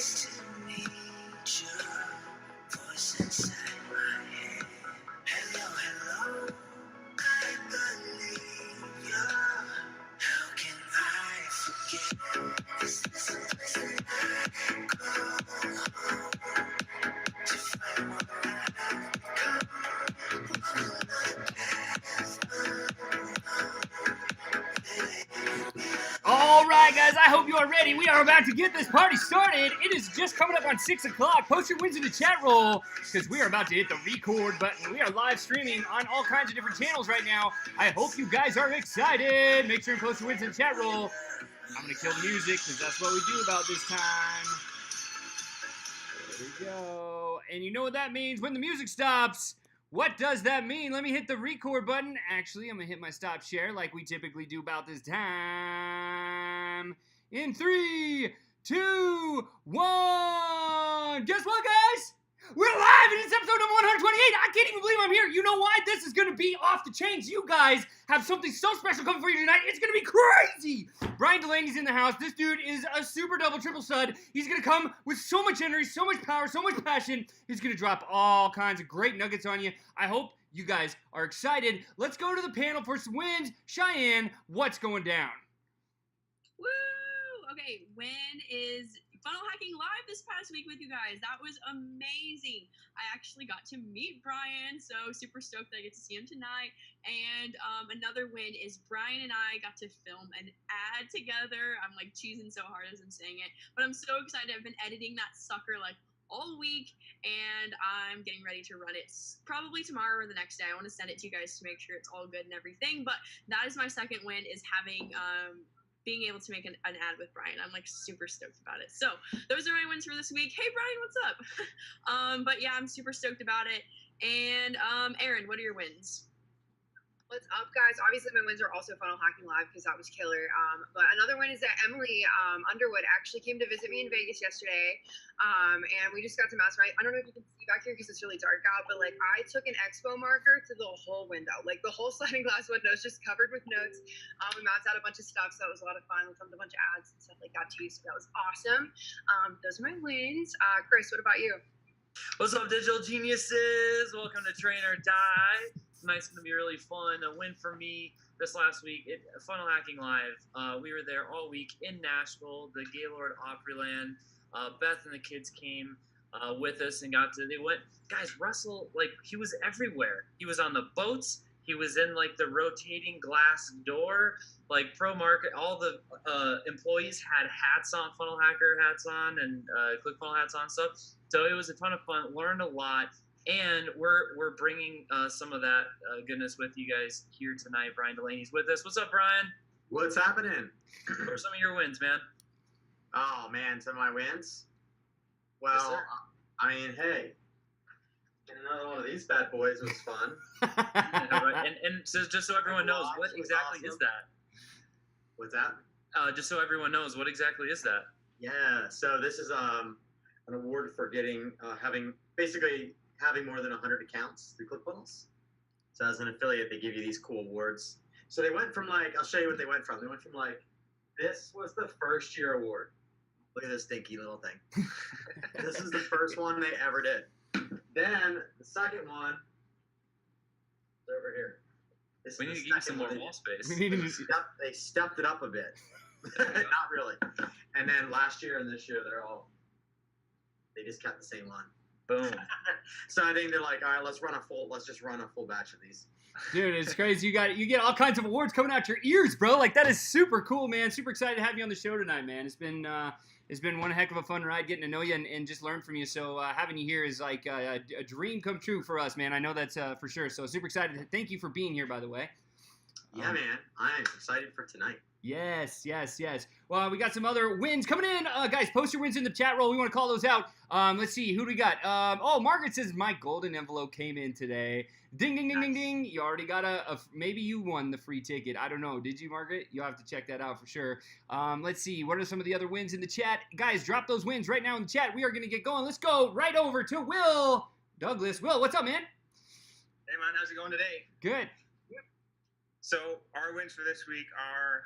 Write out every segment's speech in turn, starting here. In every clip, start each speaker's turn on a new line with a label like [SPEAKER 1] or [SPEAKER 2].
[SPEAKER 1] Nice to meet you. Voice inside my head. Hello, hello. I believe you. How can I forget? Is this a place that I go home to find what I've become? One path
[SPEAKER 2] All right, guys, I hope you are ready. We are about to get this party started. It is just coming up on 6 o'clock. Post your wins in the chat roll because we are about to hit the record button. We are live streaming on all kinds of different channels right now. I hope you guys are excited. Make sure and post your wins in the chat roll. I'm going to kill the music because that's what we do about this time. There we go. And you know what that means when the music stops. What does that mean? Let me hit the record button. Actually, I'm going to hit my stop share like we typically do about this time. In 3, 2, 1. Guess what, guys? We're live, and it's episode number 128. I can't even believe I'm here. You know why? This is going to be off the chains. You guys have something so special coming for you tonight. It's going to be crazy. Brian Delaney's in the house. This dude is a super double triple stud. He's going to come with so much energy, so much power, so much passion. He's going to drop all kinds of great nuggets on you. I hope you guys are excited. Let's go to the panel for some wins. Cheyenne, what's going down?
[SPEAKER 3] Woo! Okay, when is Funnel Hacking Live this past week with you guys? That was amazing. I actually got to meet Brian, so super stoked that I get to see him tonight. And another win is Brian and I got to film an ad together. I'm like cheesing so hard as I'm saying it, but I'm so excited. I've been editing that sucker like all week, and I'm getting ready to run it probably tomorrow or the next day. I want to send it to you guys to make sure it's all good and everything. But that is my second win, is having being able to make an ad with Brian. I'm like super stoked about it. So those are my wins for this week. Hey Brian, what's up? But yeah, I'm super stoked about it. And Aaron, what are your wins?
[SPEAKER 4] What's up, guys? Obviously, my wins are also Funnel Hacking Live because that was killer. But another win is that Emily Underwood actually came to visit me in Vegas yesterday, and we just got to mastermind. I don't know if you can see back here because it's really dark out, but like I took an expo marker to the whole window, like the whole sliding glass window is just covered with notes. We mapped out a bunch of stuff, so it was a lot of fun. We filmed a bunch of ads and stuff like that too, so that was awesome. Those are my wins. Chris, what about you?
[SPEAKER 5] What's up, digital geniuses? Welcome to Train or Die. Tonight's going to be really fun. A win for me this last week at Funnel Hacking Live. We were there all week in Nashville, the Gaylord Opryland. Beth and the kids came with us and guys, Russell, like, he was everywhere. He was on the boats. He was in, like, the rotating glass door. Like, Pro Market, all the employees had hats on, Funnel Hacker hats on, and ClickFunnels hats on stuff. So it was a ton of fun. Learned a lot. And we're bringing some of that goodness with you guys here tonight. Brian Delaney's with us. What's up, Brian?
[SPEAKER 6] What's happening?
[SPEAKER 5] What are some of your wins, man?
[SPEAKER 6] Oh, man, some of my wins? Well,
[SPEAKER 5] Yes, sir.
[SPEAKER 6] I mean, hey, getting another one of these bad boys was fun.
[SPEAKER 5] Yeah, right. And so just so everyone knows, what
[SPEAKER 6] Was
[SPEAKER 5] exactly
[SPEAKER 6] awesome.
[SPEAKER 5] is that?
[SPEAKER 6] What's that?
[SPEAKER 5] Just so everyone knows, what exactly is that?
[SPEAKER 6] Yeah, so this is an award for having more than 100 accounts through ClickFunnels. So as an affiliate, they give you these cool awards. So they went from I'll show you what they went from. They went from this was the first year award. Look at this stinky little thing. This is the first one they ever did. Then the second one is over here.
[SPEAKER 5] We need to give you some more wall space.
[SPEAKER 6] They stepped it up a bit. Not really. And then last year and this year, they just kept the same one.
[SPEAKER 5] Boom.
[SPEAKER 6] So I think they're like, all right, let's just run a full batch of these.
[SPEAKER 2] Dude, it's crazy. You get all kinds of awards coming out your ears, bro. Like, that is super cool, man. Super excited to have you on the show tonight, man. It's been one heck of a fun ride getting to know you and just learn from you. So having you here is like a dream come true for us, man. I know that's for sure. So super excited. Thank you for being here, by the way.
[SPEAKER 6] Yeah, man. I'm excited for tonight.
[SPEAKER 2] Yes. Well, we got some other wins coming in. Guys, post your wins in the chat roll. We want to call those out. Let's see. Who do we got? Margaret says, my golden envelope came in today. Ding, ding, ding, ding, ding. You already got maybe you won the free ticket. I don't know. Did you, Margaret? You'll have to check that out for sure. Let's see. What are some of the other wins in the chat? Guys, drop those wins right now in the chat. We are going to get going. Let's go right over to Will Douglas. Will, what's up, man?
[SPEAKER 7] Hey, man. How's it going today?
[SPEAKER 2] Good.
[SPEAKER 7] So our wins for this week are,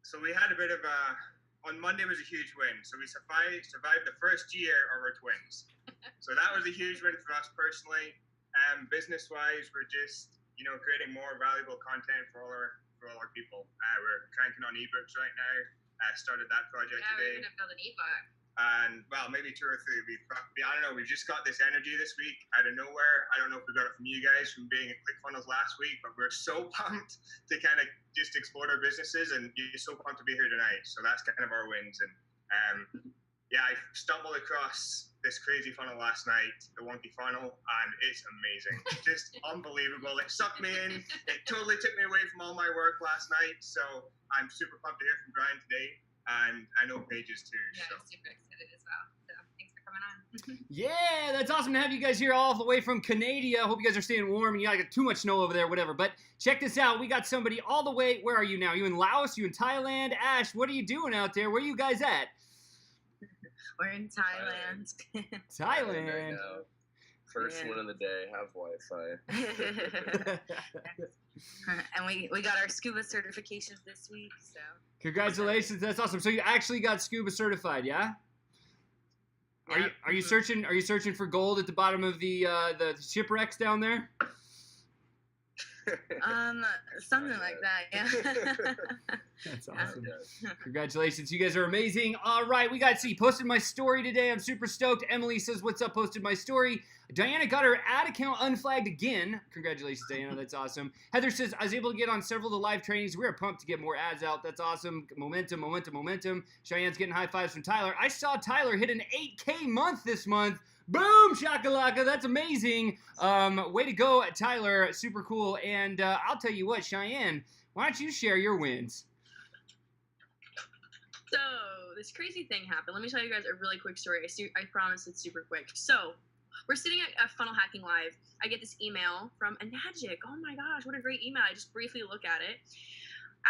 [SPEAKER 7] so we had a bit of a on Monday was a huge win. So we survived the first year of our twins. So that was a huge win for us personally. Business-wise, we're just creating more valuable content for all our people. We're cranking on ebooks right now. Started that project today.
[SPEAKER 4] We're gonna build an ebook.
[SPEAKER 7] And well, maybe 2 or 3. I don't know. We've just got this energy this week out of nowhere. I don't know if we got it from you guys from being at ClickFunnels last week, but we're so pumped to kind of just explore our businesses, and you're so pumped to be here tonight. So that's kind of our wins. And I stumbled across this crazy funnel last night, the wonky funnel, and it's amazing. Just unbelievable. It sucked me in. It totally took me away from all my work last night. So I'm super pumped to hear from Brian today. And I know Paige is too.
[SPEAKER 4] Yeah,
[SPEAKER 7] So.
[SPEAKER 4] I'm super excited as well. So thanks for coming on.
[SPEAKER 2] Yeah, that's awesome to have you guys here all the way from Canada. Hope you guys are staying warm and you got too much snow over there, whatever. But check this out. We got somebody all the way. Where are you now? You in Laos? You in Thailand? Ash, what are you doing out there? Where are you guys at?
[SPEAKER 8] We're in Thailand.
[SPEAKER 2] Thailand.
[SPEAKER 9] Right now. First
[SPEAKER 8] Yeah.
[SPEAKER 9] one of the day. Have Wi-Fi.
[SPEAKER 8] And we got our scuba certifications this week, so.
[SPEAKER 2] Congratulations, that's awesome. So you actually got scuba certified, yeah? Are you searching for gold at the bottom of the shipwrecks down there?
[SPEAKER 8] Something like that, yeah.
[SPEAKER 2] That's awesome. Congratulations, you guys are amazing. All right, we got posted my story today. I'm super stoked. Emily says, "What's up?" Posted my story. Diana got her ad account unflagged again. Congratulations, Diana. That's awesome. Heather says, "I was able to get on several of the live trainings. We are pumped to get more ads out. That's awesome. Momentum, momentum, momentum." Cheyenne's getting high fives from Tyler. I saw Tyler hit an 8K month this month. Boom, shakalaka. That's amazing. Way to go, Tyler. Super cool. And I'll tell you what, Cheyenne, why don't you share your wins?
[SPEAKER 3] So this crazy thing happened. Let me tell you guys a really quick story. I promise it's super quick. So we're sitting at a Funnel Hacking Live. I get this email from Anagic. Oh my gosh, what a great email. I just briefly look at it.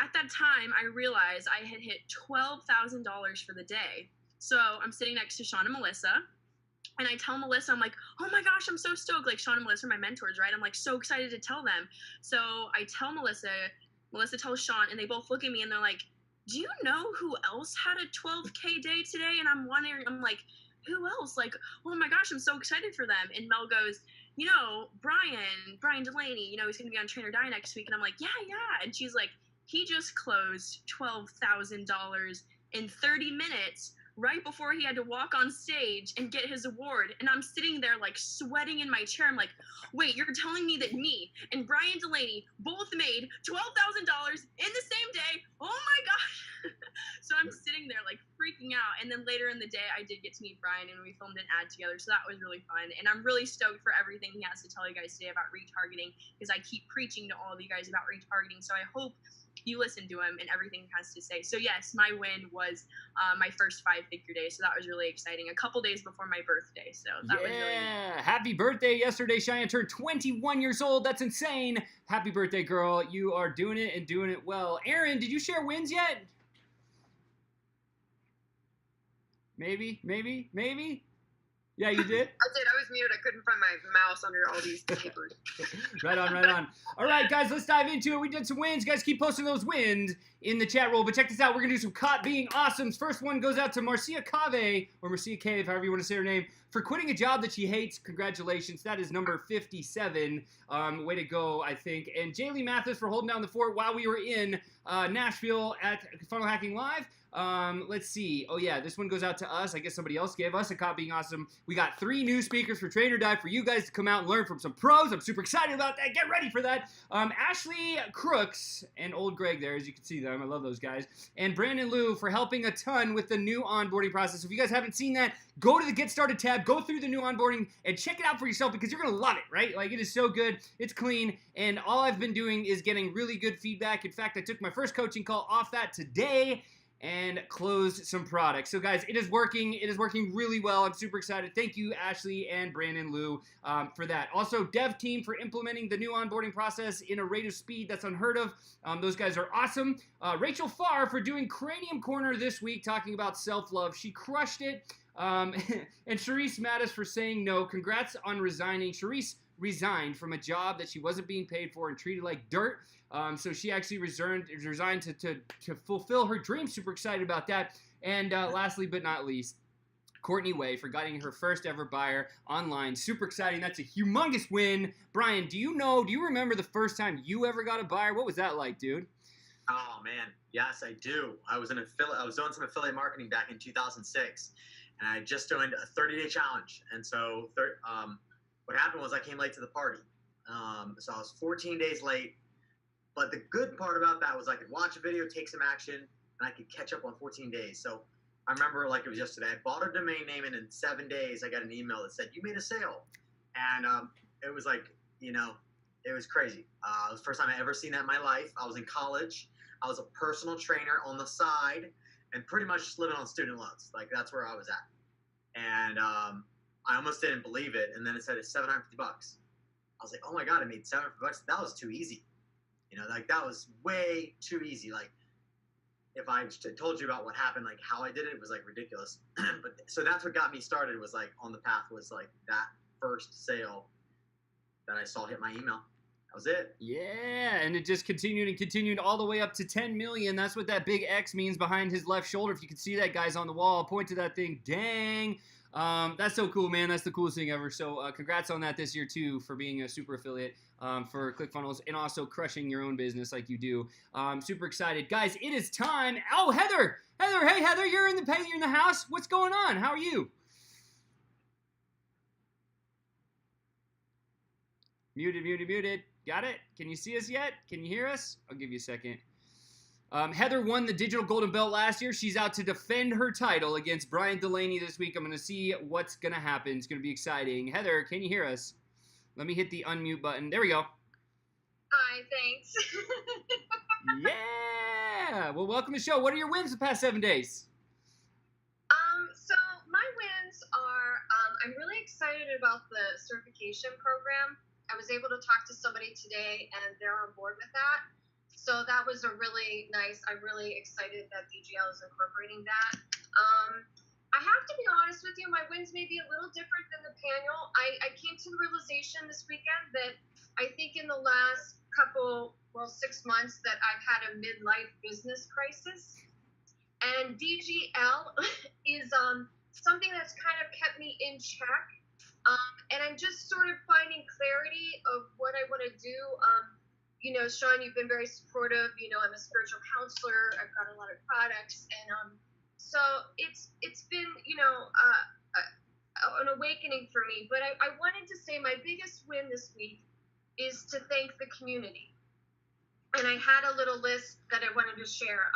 [SPEAKER 3] At that time, I realized I had hit $12,000 for the day. So I'm sitting next to Sean and Melissa. And I tell Melissa, I'm like, oh my gosh, I'm so stoked. Like, Sean and Melissa are my mentors, right? I'm like so excited to tell them. So I tell Melissa tells Sean, and they both look at me and they're like, do you know who else had a 12K day today? And I'm wondering, I'm like, who else? Like, oh my gosh, I'm so excited for them. And Mel goes, Brian Delaney, he's going to be on Trainer Die next week. And I'm like, yeah. And she's like, he just closed $12,000 in 30 minutes right before he had to walk on stage and get his award. And I'm sitting there like sweating in my chair. I'm like, wait, you're telling me that me and Brian Delaney both made $12,000 in the same day? Oh my gosh. So I'm sitting there like freaking out. And then later in the day, I did get to meet Brian and we filmed an ad together. So that was really fun. And I'm really stoked for everything he has to tell you guys today about retargeting, because I keep preaching to all of you guys about retargeting. So I hope you listen to him and everything he has to say. So yes, my win was my first 5-figure day. So that was really exciting. A couple days before my birthday. So that was really neat.
[SPEAKER 2] Happy birthday yesterday. Cheyenne turned 21 years old. That's insane. Happy birthday, girl. You are doing it and doing it well. Aaron, did you share wins yet? Maybe. Yeah, you did?
[SPEAKER 4] I did. I was muted. I couldn't find my mouse under all these papers.
[SPEAKER 2] Right on. All right, guys, let's dive into it. We did some wins. Guys, keep posting those wins in the chat roll. But check this out. We're going to do some caught being awesomes. First one goes out to Marcia Cave, or Marcia Cave, however you want to say her name, for quitting a job that she hates. Congratulations. That is number 57. Way to go, I think. And Jaylee Mathis for holding down the fort while we were in Nashville at Funnel Hacking Live. Let's see. Oh yeah, this one goes out to us. I guess somebody else gave us a caught being awesome. We got 3 new speakers for Trainer Die for you guys to come out and learn from some pros. I'm super excited about that. Get ready for that. Ashley Crooks and old Greg there, as you can see them. I love those guys. And Brandon Liu for helping a ton with the new onboarding process. If you guys haven't seen that, go to the Get Started tab, go through the new onboarding, and check it out for yourself, because you're going to love it, right? Like, it is so good. It's clean. And all I've been doing is getting really good feedback. In fact, I took my first coaching call off that today and closed some products. So guys, it is working. It is working really well. I'm super excited. Thank you, Ashley and Brandon Liu, for that. Also, dev team for implementing the new onboarding process in a rate of speed that's unheard of. Those guys are awesome. Rachel Farr for doing Cranium Corner this week, talking about self-love. She crushed it. And Charisse Mattis for saying no. Congrats on resigning. Charisse resigned from a job that she wasn't being paid for and treated like dirt. So she actually resigned to fulfill her dream. Super excited about that. And lastly but not least, Courtney Way for getting her first ever buyer online. Super exciting. That's a humongous win. Brian, do you remember the first time you ever got a buyer? What was that like, dude?
[SPEAKER 6] Oh man, yes, I do. I was doing some affiliate marketing back in 2006, and I just joined a 30-day challenge. And so, what happened was I came late to the party. So I was 14 days late. But the good part about that was I could watch a video, take some action, and I could catch up on 14 days. So I remember like it was yesterday. I bought a domain name, and in 7 days, I got an email that said, "You made a sale," and it was like, it was crazy. It was the first time I ever seen that in my life. I was in college. I was a personal trainer on the side, and pretty much just living on student loans. Like that's where I was at, and I almost didn't believe it. And then it said it's $750. I was like, oh my god, I made $750. That was too easy. Like that was way too easy. Like if I told you about what happened, like how I did it, it was like ridiculous. But so that's what got me started. Was like on the path was like that first sale that I saw hit my email. That was it.
[SPEAKER 2] Yeah, and it just continued and continued all the way up to 10 million. That's what that big X means behind his left shoulder. If you can see that, guys, on the wall, point to that thing. Dang. That's so cool, man. That's the coolest thing ever. So congrats on that this year, too, for being a super affiliate for ClickFunnels and also crushing your own business like you do. Super excited. Guys, it is time. Oh, Heather. Heather, hey, Heather, you're in the house. What's going on? How are you? Muted. Got it? Can you see us yet? Can you hear us? I'll give you a second. Heather won the Digital Golden Belt last year. She's out to defend her title against Brian Delaney this week. I'm going to see what's going to happen. It's going to be exciting. Heather, can you hear us? Let me hit the unmute button. There we go.
[SPEAKER 4] Hi, thanks.
[SPEAKER 2] Yeah! Well, welcome to the show. What are your wins the past 7 days?
[SPEAKER 4] So my wins are, I'm really excited about the certification program. I was able to talk to somebody today, and they're on board with that. So that was a really nice. I'm really excited that DGL is incorporating that. I have to be honest with you, my wins may be a little different than the panel. I came to the realization this weekend that I think in the last 6 months that I've had a midlife business crisis. And DGL is something that's kind of kept me in check. And I'm just sort of finding clarity of what I want to do. Sean, you've been very supportive. I'm a spiritual counselor. I've got a lot of products. And so it's been, an awakening for me. But I wanted to say my biggest win this week is to thank the community. And I had a little list that I wanted to share.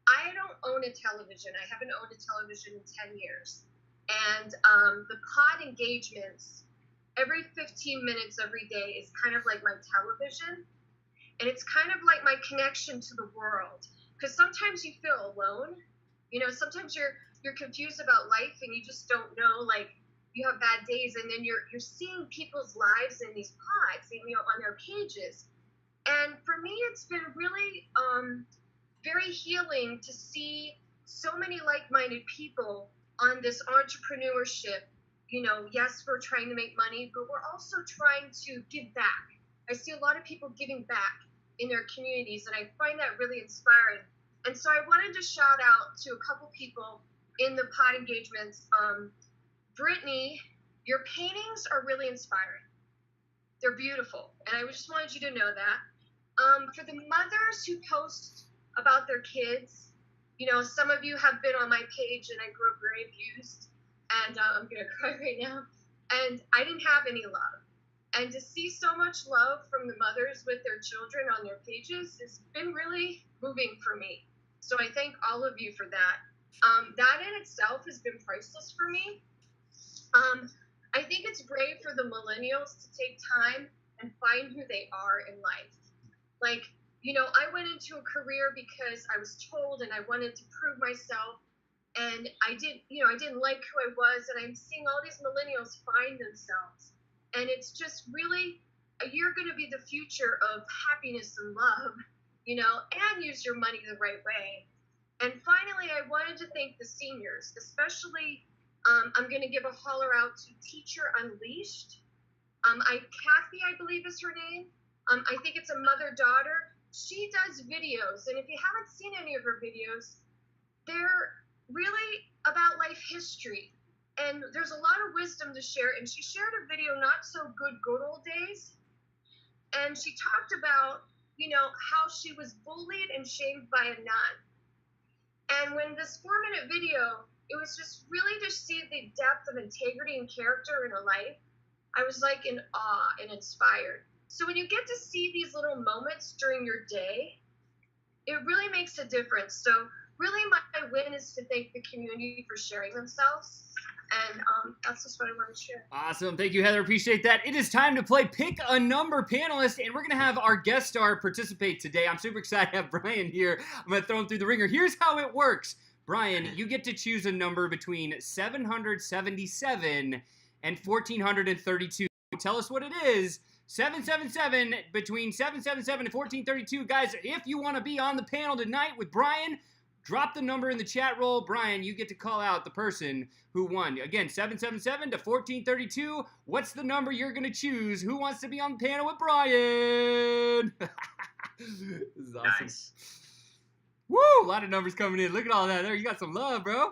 [SPEAKER 4] I don't own a television. I haven't owned a television in 10 years. And the pod engagements, every 15 minutes every day is kind of like my television. And it's kind of like my connection to the world. Because sometimes you feel alone. Sometimes you're confused about life and you just don't know, like, you have bad days. And then you're seeing people's lives in these pods, on their pages. And for me, it's been really very healing to see so many like-minded people on this entrepreneurship. Yes, we're trying to make money, but we're also trying to give back. I see a lot of people giving back in their communities, and I find that really inspiring. And so I wanted to shout out to a couple people in the pod engagements. Brittany, your paintings are really inspiring. They're beautiful, and I just wanted you to know that. For the mothers who post about their kids, some of you have been on my page, and I grew up very abused, and I'm going to cry right now, and I didn't have any love. And to see so much love from the mothers with their children on their pages has been really moving for me. So I thank all of you for that. That in itself has been priceless for me. I think it's brave for the millennials to take time and find who they are in life. Like, I went into a career because I was told and I wanted to prove myself. And I didn't like who I was. And I'm seeing all these millennials find themselves. And it's just really, you're going to be the future of happiness and love, and use your money the right way. And finally, I wanted to thank the seniors, especially, I'm going to give a holler out to Teacher Unleashed. Kathy, I believe is her name. I think it's a mother-daughter. She does videos, and if you haven't seen any of her videos, they're really about life history. And there's a lot of wisdom to share. And she shared a video, Not So Good Old Days. And she talked about, how she was bullied and shamed by a nun. And when this 4-minute video, it was just really to see the depth of integrity and character in her life. I was like in awe and inspired. So when you get to see these little moments during your day, it really makes a difference. So really my win is to thank the community for sharing themselves. And that's just what I want to share.
[SPEAKER 2] Awesome. Thank you, Heather. Appreciate that. It is time to play Pick a Number panelist, and we're going to have our guest star participate today. I'm super excited to have Brian here. I'm going to throw him through the ringer. Here's how it works. Brian, you get to choose a number between 777 and 1432. Tell us what it is. 777 between 777 and 1432. Guys, if you want to be on the panel tonight with Brian, drop the number in the chat roll. Brian, you get to call out the person who won. Again, 777 to 1432. What's the number you're going to choose? Who wants to be on the panel with Brian? This is awesome.
[SPEAKER 6] Nice.
[SPEAKER 2] Woo! A lot of numbers coming in. Look at all that. There, you got some love, bro.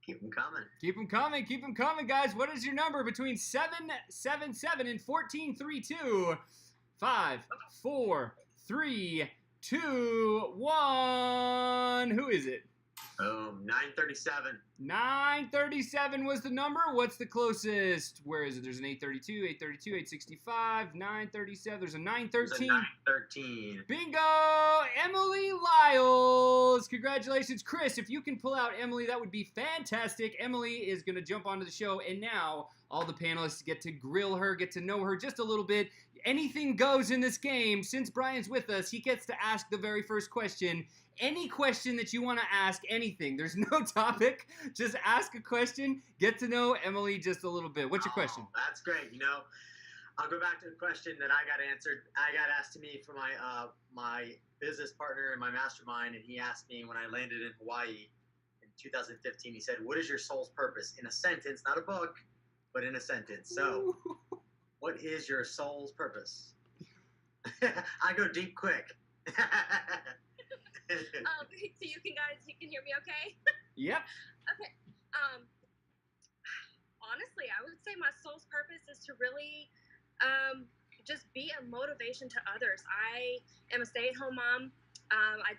[SPEAKER 6] Keep them coming.
[SPEAKER 2] Keep them coming. Keep them coming, guys. What is your number between 777 and 1432? 5, 4, 3, 2, 1. Who is it?
[SPEAKER 6] 937.
[SPEAKER 2] 937 was the number. What's the closest? Where is it? There's an 832, 832, 865, 937. There's a 913.
[SPEAKER 6] 913.
[SPEAKER 2] Bingo! Emily Lyles. Congratulations. Chris, if you can pull out Emily, that would be fantastic. Emily is going to jump onto the show, and now all the panelists get to grill her, get to know her just a little bit. Anything goes in this game. Since Brian's with us, he gets to ask the very first question. Any question that you want to ask, anything. There's no topic. Just ask a question. Get to know Emily just a little bit. What's your question?
[SPEAKER 6] That's great. I'll go back to the question that I got answered. I got asked to me from my business partner in my mastermind, and he asked me when I landed in Hawaii in 2015. He said, "What is your soul's purpose?" In a sentence, not a book, but in a sentence. So, what is your soul's purpose? I go deep quick.
[SPEAKER 10] So you can hear me okay?
[SPEAKER 2] Yep.
[SPEAKER 10] Okay. Honestly, I would say my soul's purpose is to really just be a motivation to others. I am a stay-at-home mom. I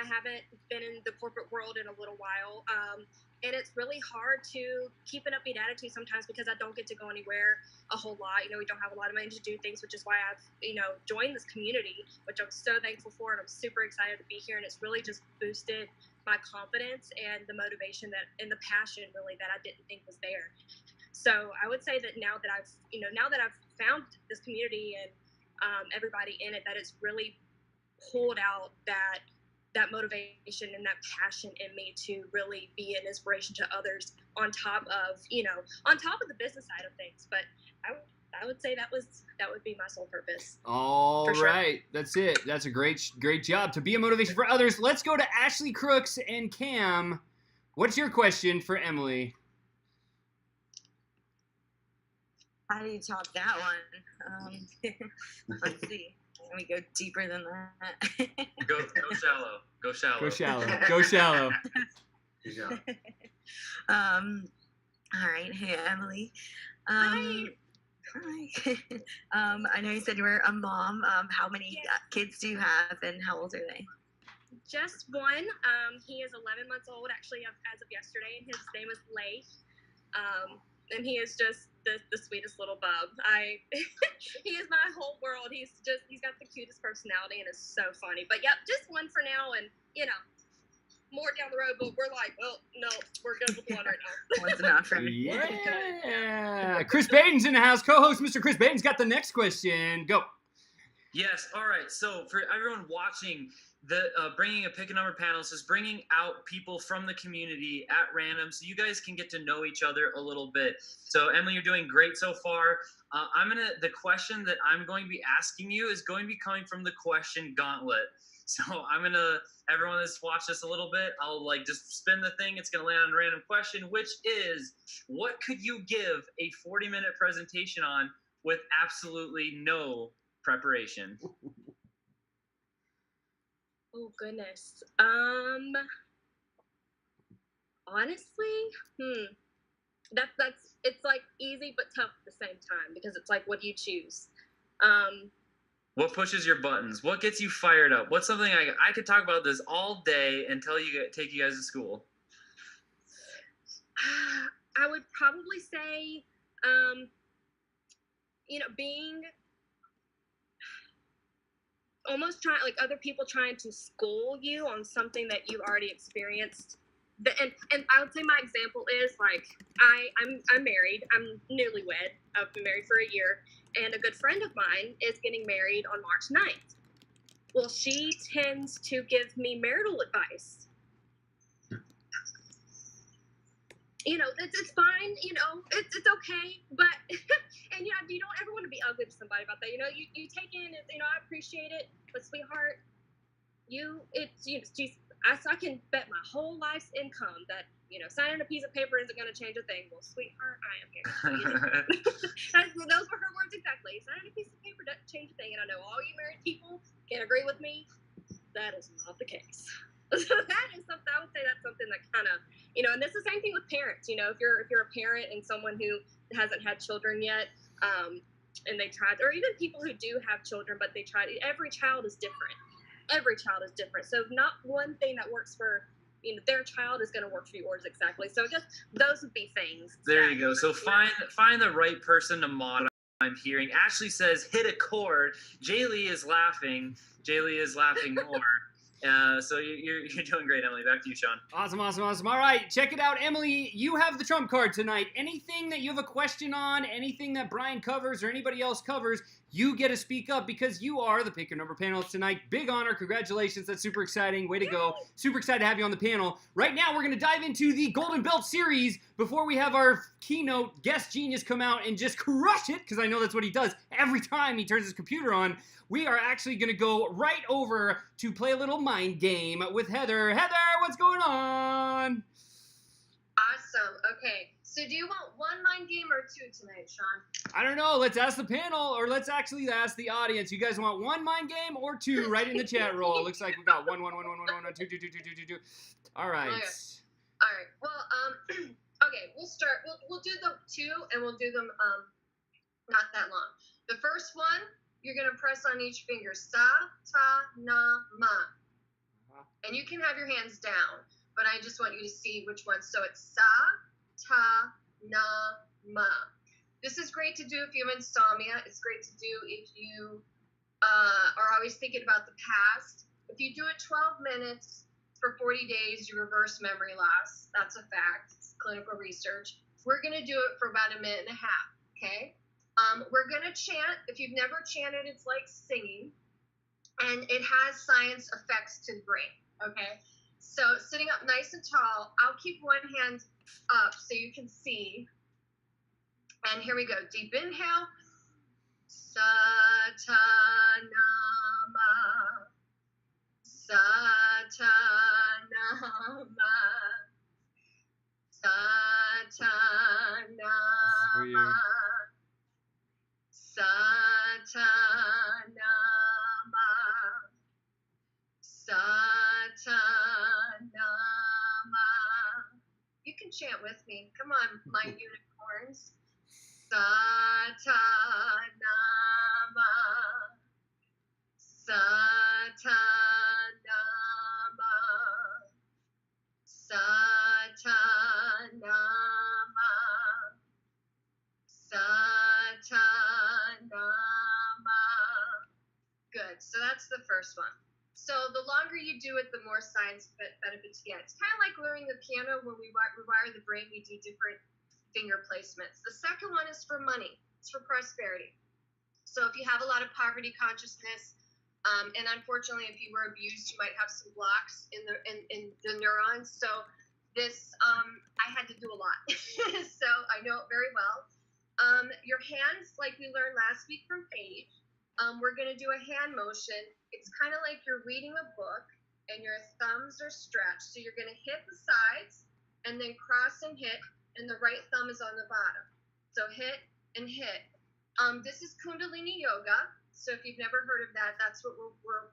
[SPEAKER 10] haven't been in the corporate world in a little while. And it's really hard to keep an upbeat attitude sometimes because I don't get to go anywhere a whole lot. We don't have a lot of money to do things, which is why I've, joined this community, which I'm so thankful for, and I'm super excited to be here. And it's really just boosted my confidence and the motivation and the passion really that I didn't think was there. So I would say that now that I've found this community and everybody in it, that it's really pulled out that motivation and that passion in me to really be an inspiration to others on top of the business side of things. But I would say that would be my sole purpose.
[SPEAKER 2] All right. Sure. That's it. That's a great job to be a motivation for others. Let's go to Ashley Crooks and Cam. What's your question for Emily?
[SPEAKER 8] How do you top that one? Let's see. Let me go deeper than that.
[SPEAKER 5] Go shallow. Go shallow.
[SPEAKER 2] Go shallow. Go shallow.
[SPEAKER 8] All right. Hey, Emily. Hi. I know you said you were a mom. How many kids do you have, and how old are they?
[SPEAKER 10] Just one. He is 11 months old, actually, as of yesterday, and his name is Leif. And he is just the sweetest little bub. He is my whole world. He's got the cutest personality and is so funny. But yep, just one for now, and more down the road. But we're like, well, no, we're good with one right now.
[SPEAKER 8] One's enough for me.
[SPEAKER 2] Yeah. Chris Baden's in the house. Co-host Mr. Chris Baden's got the next question. Go.
[SPEAKER 5] Yes. All right. So for everyone watching, the bringing a pick a number panelist is bringing out people from the community at random, so you guys can get to know each other a little bit. So Emily, you're doing great so far. The question that I'm going to be asking you is going to be coming from the question gauntlet. So everyone that's watched this a little bit, I'll just spin the thing. It's going to land on a random question, which is, what could you give a 40-minute presentation on with absolutely no preparation?
[SPEAKER 10] Oh goodness. Honestly, that's it's like easy but tough at the same time because it's like, what do you choose?
[SPEAKER 5] What pushes your buttons? What gets you fired up? What's something I could talk about this all day until take you guys to school?
[SPEAKER 10] I would probably say, being almost trying, like other people trying to school you on something that you've already experienced. And I would say my example is like I'm married. I'm newlywed. I've been married for a year, and a good friend of mine is getting married on March 9th. Well, she tends to give me marital advice. It's fine. It's okay, but and you don't ever want to be ugly to somebody about that. You take in it. I appreciate it, but sweetheart, I can bet my whole life's income that signing a piece of paper isn't going to change a thing. Well, sweetheart, I am here to tell you those were her words exactly. Signing a piece of paper doesn't change a thing, and I know all you married people can agree with me. That is not the case. So that is something I would say. That's something that kind of and it's the same thing with parents. If you're a parent and someone who hasn't had children yet, and they tried, or even people who do have children but they tried. Every child is different. Every child is different. So not one thing that works for their child is going to work for yours exactly. So just those would be things.
[SPEAKER 5] There you go. So find the right person to model. I'm hearing Ashley says hit a chord. Jaylee is laughing. Jaylee is laughing more. So you're doing great, Emily. Back to you, Sean.
[SPEAKER 2] Awesome. All right, check it out, Emily. You have the trump card tonight. Anything that you have a question on, anything that Brian covers or anybody else covers, you get to speak up because you are the Pick Your Number panelist tonight. Big honor. Congratulations. That's super exciting. Way to go. Super excited to have you on the panel. Right now, we're going to dive into the Golden Belt series before we have our keynote guest genius come out and just crush it, because I know that's what he does every time he turns his computer on. We are actually going to go right over to play a little mind game with Heather. Heather, what's going on?
[SPEAKER 4] Awesome. Okay. So do you want one mind game or two tonight, Sean?
[SPEAKER 2] I don't know. Let's ask the panel, or let's actually ask the audience. You guys want one mind game or two? Right in the chat roll. It looks like we got one, two. All right.
[SPEAKER 4] Okay. All right. Well, okay. We'll start. We'll do the two, and we'll do them not that long. The first one, you're gonna press on each finger. Sa, ta, na, ma. And you can have your hands down, but I just want you to see which one. So it's sa, ta, na, ma. This is great to do if you have insomnia. It's great to do if you are always thinking about the past. If you do it 12 minutes for 40 days, you reverse memory loss. That's a fact. It's clinical research. We're going to do it for about a minute and a half, okay? We're going to chant. If you've never chanted, it's like singing. And it has science effects to the brain, okay? So sitting up nice and tall, I'll keep one hand up so you can see. And here we go. Deep inhale. Sa, ta, na, ma. Sa, ta, na, ma. Sa, ta, na, ma. Sa, ta, na, ma. Sa, ta, na, ma. You can chant with me. Come on, my unicorns. Sa, ta, na, ma. Sa, ta, na, ma. Sa, ta, na, ma. Sa, ta, na, ma. Good. So that's the first one. So the longer you do it, the more science benefits you get. It's kind of like learning the piano. When we rewire the brain, we do different finger placements. The second one is for money. It's for prosperity. So if you have a lot of poverty consciousness, and unfortunately, if you were abused, you might have some blocks in the neurons. So this, I had to do a lot. So I know it very well. Your hands, like we learned last week from Paige, we're going to do a hand motion. It's kind of like you're reading a book and your thumbs are stretched. So you're going to hit the sides and then cross and hit, and the right thumb is on the bottom. So hit and hit. This is Kundalini Yoga. So if you've never heard of that, that's what we're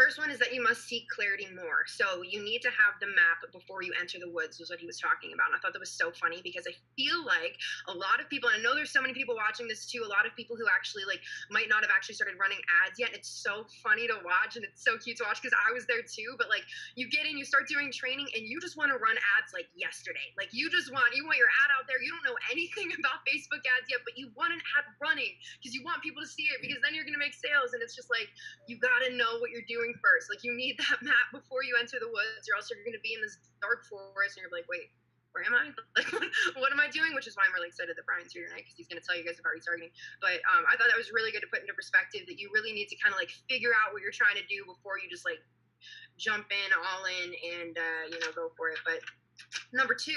[SPEAKER 4] first one is that you must seek clarity more. So you need to have the map before you enter the woods, was what he was talking about. And I thought that was so funny because I feel like a lot of people, and I know there's so many people watching this too, a lot of people who actually like might not have actually started running ads yet. It's so funny to watch and it's so cute to watch because I was there too. But like you get in, you start doing training and you just want to run ads like yesterday. Like you want your ad out there. You don't know anything about Facebook ads yet, but you want an ad running because you want people to see it because then you're going to make sales. And it's just like, you got to know what you're doing first. Like you need that map before you enter the woods, or else you're going to be in this dark forest and you're like, wait, where am I? Like, what am I doing? Which is why I'm really excited that Brian's here tonight because he's going to tell you guys about retargeting. But I thought that was really good to put into perspective that you really need to kind of like figure out what you're trying to do before you just like jump in all in and go for it. But number 2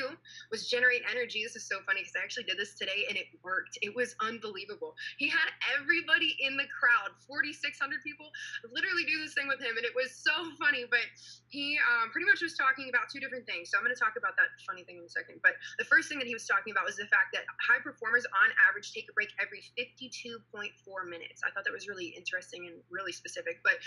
[SPEAKER 4] was generate energy. This is so funny because I actually did this today and it worked. It was unbelievable. He had everybody in the crowd, 4,600 people, literally do this thing with him, and it was so funny. But he pretty much was talking about 2 different things. So I'm going to talk about that funny thing in a second. But the first thing that he was talking about was the fact that high performers on average take a break every 52.4 minutes. I thought that was really interesting and really specific. But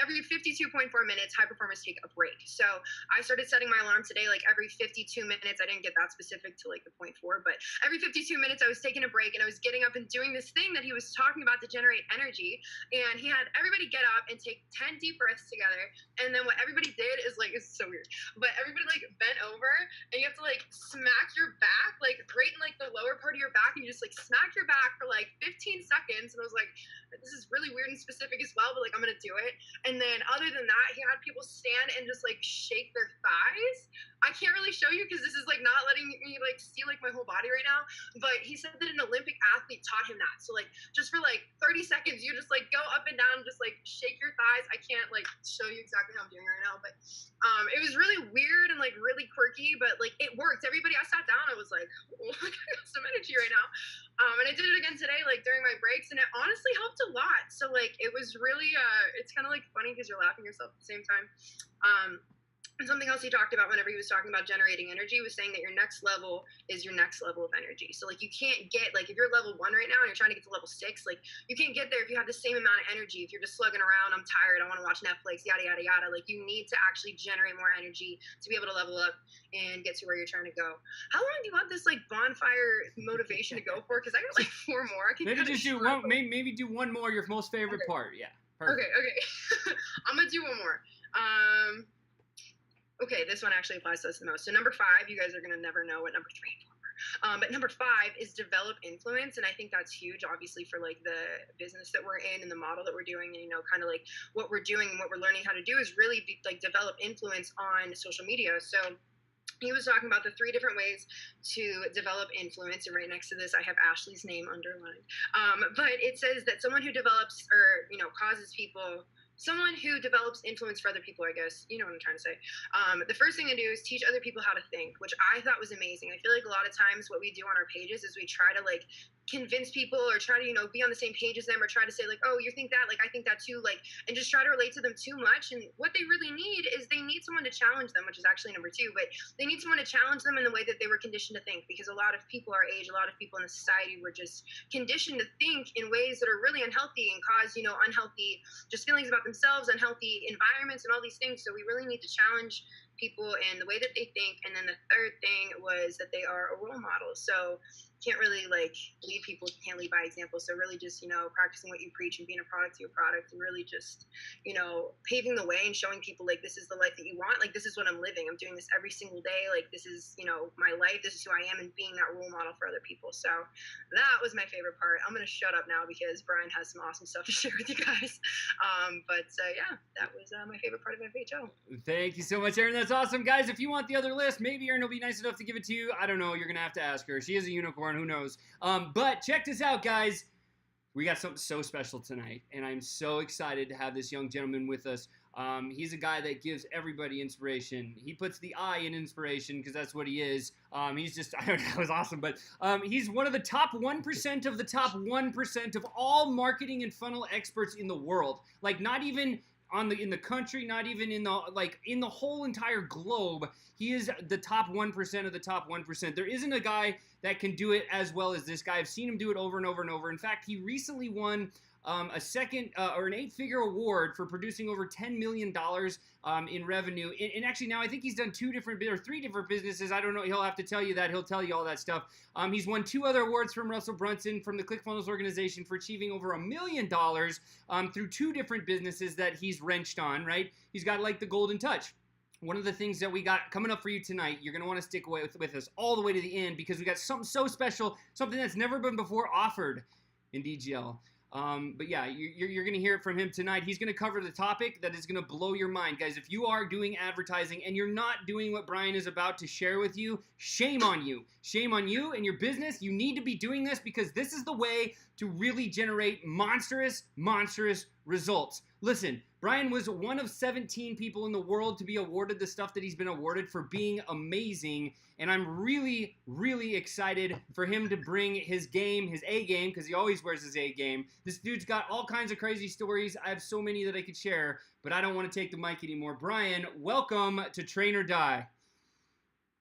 [SPEAKER 4] every 52.4 minutes, high performers take a break. So I started setting my alarm today like every 52 minutes. I didn't get that specific to like the 0.4, but every 52 minutes I was taking a break and I was getting up and doing this thing that he was talking about to generate energy. And he had everybody get up and take 10 deep breaths together. And then what everybody did is like, it's so weird, but everybody like bent over and you have to like smack your back, like right in like the lower part of your back, and you just like smack your back for like 15 seconds. And I was like, this is really weird and specific as well, but like I'm gonna do it. And then other than that, he had people stand and just like shake their thighs. I can't really show you because this is like not letting me like see like my whole body right now. But he said that an Olympic athlete taught him that. So like just for like 30 seconds, you just like go up and down, just like shake your thighs. I can't like show you exactly how I'm doing right now, but it was really weird and like really quirky, but like it worked. Everybody, I sat down, I was like, oh, I got some energy right now. And I did it again today, like during my breaks, and it honestly helped a lot. So like it was really it's kind of like funny because you're laughing yourself at the same time. And something else he talked about whenever he was talking about generating energy was saying that your next level is your next level of energy. So like you can't get, like if you're level 1 right now and you're trying to get to level 6, like you can't get there if you have the same amount of energy. If you're just slugging around, I'm tired, I want to watch Netflix, yada yada yada. Like you need to actually generate more energy to be able to level up and get to where you're trying to go. How long do you want this like bonfire motivation to go for? Because I got like 4 more. I can
[SPEAKER 2] maybe just do one. Maybe do one more. Your most favorite part. Yeah. Perfect.
[SPEAKER 4] Okay. I'm gonna do one more. Okay, this one actually applies to us the most. So number 5, you guys are gonna never know what number 3 and 4 were. But number 5 is develop influence, and I think that's huge, obviously, for like the business that we're in and the model that we're doing, and kind of like what we're doing and what we're learning how to do is really like develop influence on social media. So he was talking about the 3 different ways to develop influence, and right next to this I have Ashley's name underlined. But it says that someone who develops or causes people. Someone who develops influence for other people, I guess. You know what I'm trying to say. The first thing to do is teach other people how to think, which I thought was amazing. I feel like a lot of times what we do on our pages is we try to like convince people or try to be on the same page as them, or try to say like, oh, you think that, like I think that too, like, and just try to relate to them too much. And what they really need is they need someone to challenge them, which is actually number 2, but they need someone to challenge them in the way that they were conditioned to think, because a lot of people our age, a lot of people in the society were just conditioned to think in ways that are really unhealthy and cause unhealthy just feelings about themselves, unhealthy environments, and all these things. So we really need to challenge people in the way that they think. And then the third thing was that they are a role model. So can't really like lead people, can't lead by example. So really just practicing what you preach and being a product to your product, and really just paving the way and showing people like this is the life that you want, like this is what I'm living, I'm doing this every single day, like this is my life, this is who I am, and being that role model for other people. So that was my favorite part. I'm gonna shut up now because Brian has some awesome stuff to share with you guys. Yeah, that was my favorite part of FHO.
[SPEAKER 2] Thank you so much, Erin. That's awesome. Guys, if you want the other list, maybe Erin will be nice enough to give it to you. I don't know. You're going to have to ask her. She is a unicorn. Who knows? But check this out, guys. We got something so special tonight, and I'm so excited to have this young gentleman with us. He's a guy that gives everybody inspiration. He puts the I in inspiration because that's what he is. He's just, I don't know, that was awesome. But he's one of the top 1% of the top 1% of all marketing and funnel experts in the world. Like, not even in the country, not even in the whole entire globe. He is the top 1% of the top 1%. There isn't a guy that can do it as well as this guy. I've seen him do it over and over and over. In fact, he recently won a second or an 8-figure award for producing over $10 million in revenue. And actually now I think he's done 3 different businesses. I don't know. He'll have to tell you that. He'll tell you all that stuff. He's won 2 other awards from Russell Brunson from the ClickFunnels organization for achieving over $1 million through 2 different businesses that he's wrenched on, right? He's got like the Golden Touch. One of the things that we got coming up for you tonight, you're going to want to stick with us all the way to the end because we got something so special, something that's never been before offered in DGL. But yeah, you're going to hear it from him tonight. He's going to cover the topic that is going to blow your mind. Guys, if you are doing advertising and you're not doing what Brian is about to share with you, shame on you. Shame on you and your business. You need to be doing this because this is the way to really generate monstrous results. Listen, Brian was one of 17 people in the world to be awarded the stuff that he's been awarded for being amazing. And I'm really, really excited for him to bring his game, his A game, because he always wears his A game. This dude's got all kinds of crazy stories. I have so many that I could share, but I don't want to take the mic anymore. Brian, welcome to Train or Die.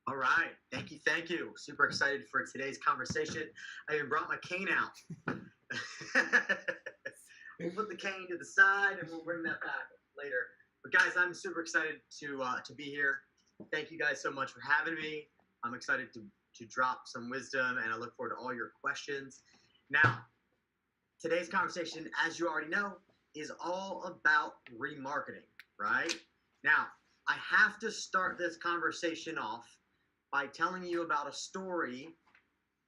[SPEAKER 6] All right. Thank you. Super excited for today's conversation. I even brought my cane out. We'll put the cane to the side and we'll bring that back later. But guys, I'm super excited to be here. Thank you guys so much for having me. I'm excited to drop some wisdom and I look forward to all your questions. Now, today's conversation, as you already know, is all about remarketing, right? Now, I have to start this conversation off by telling you about a story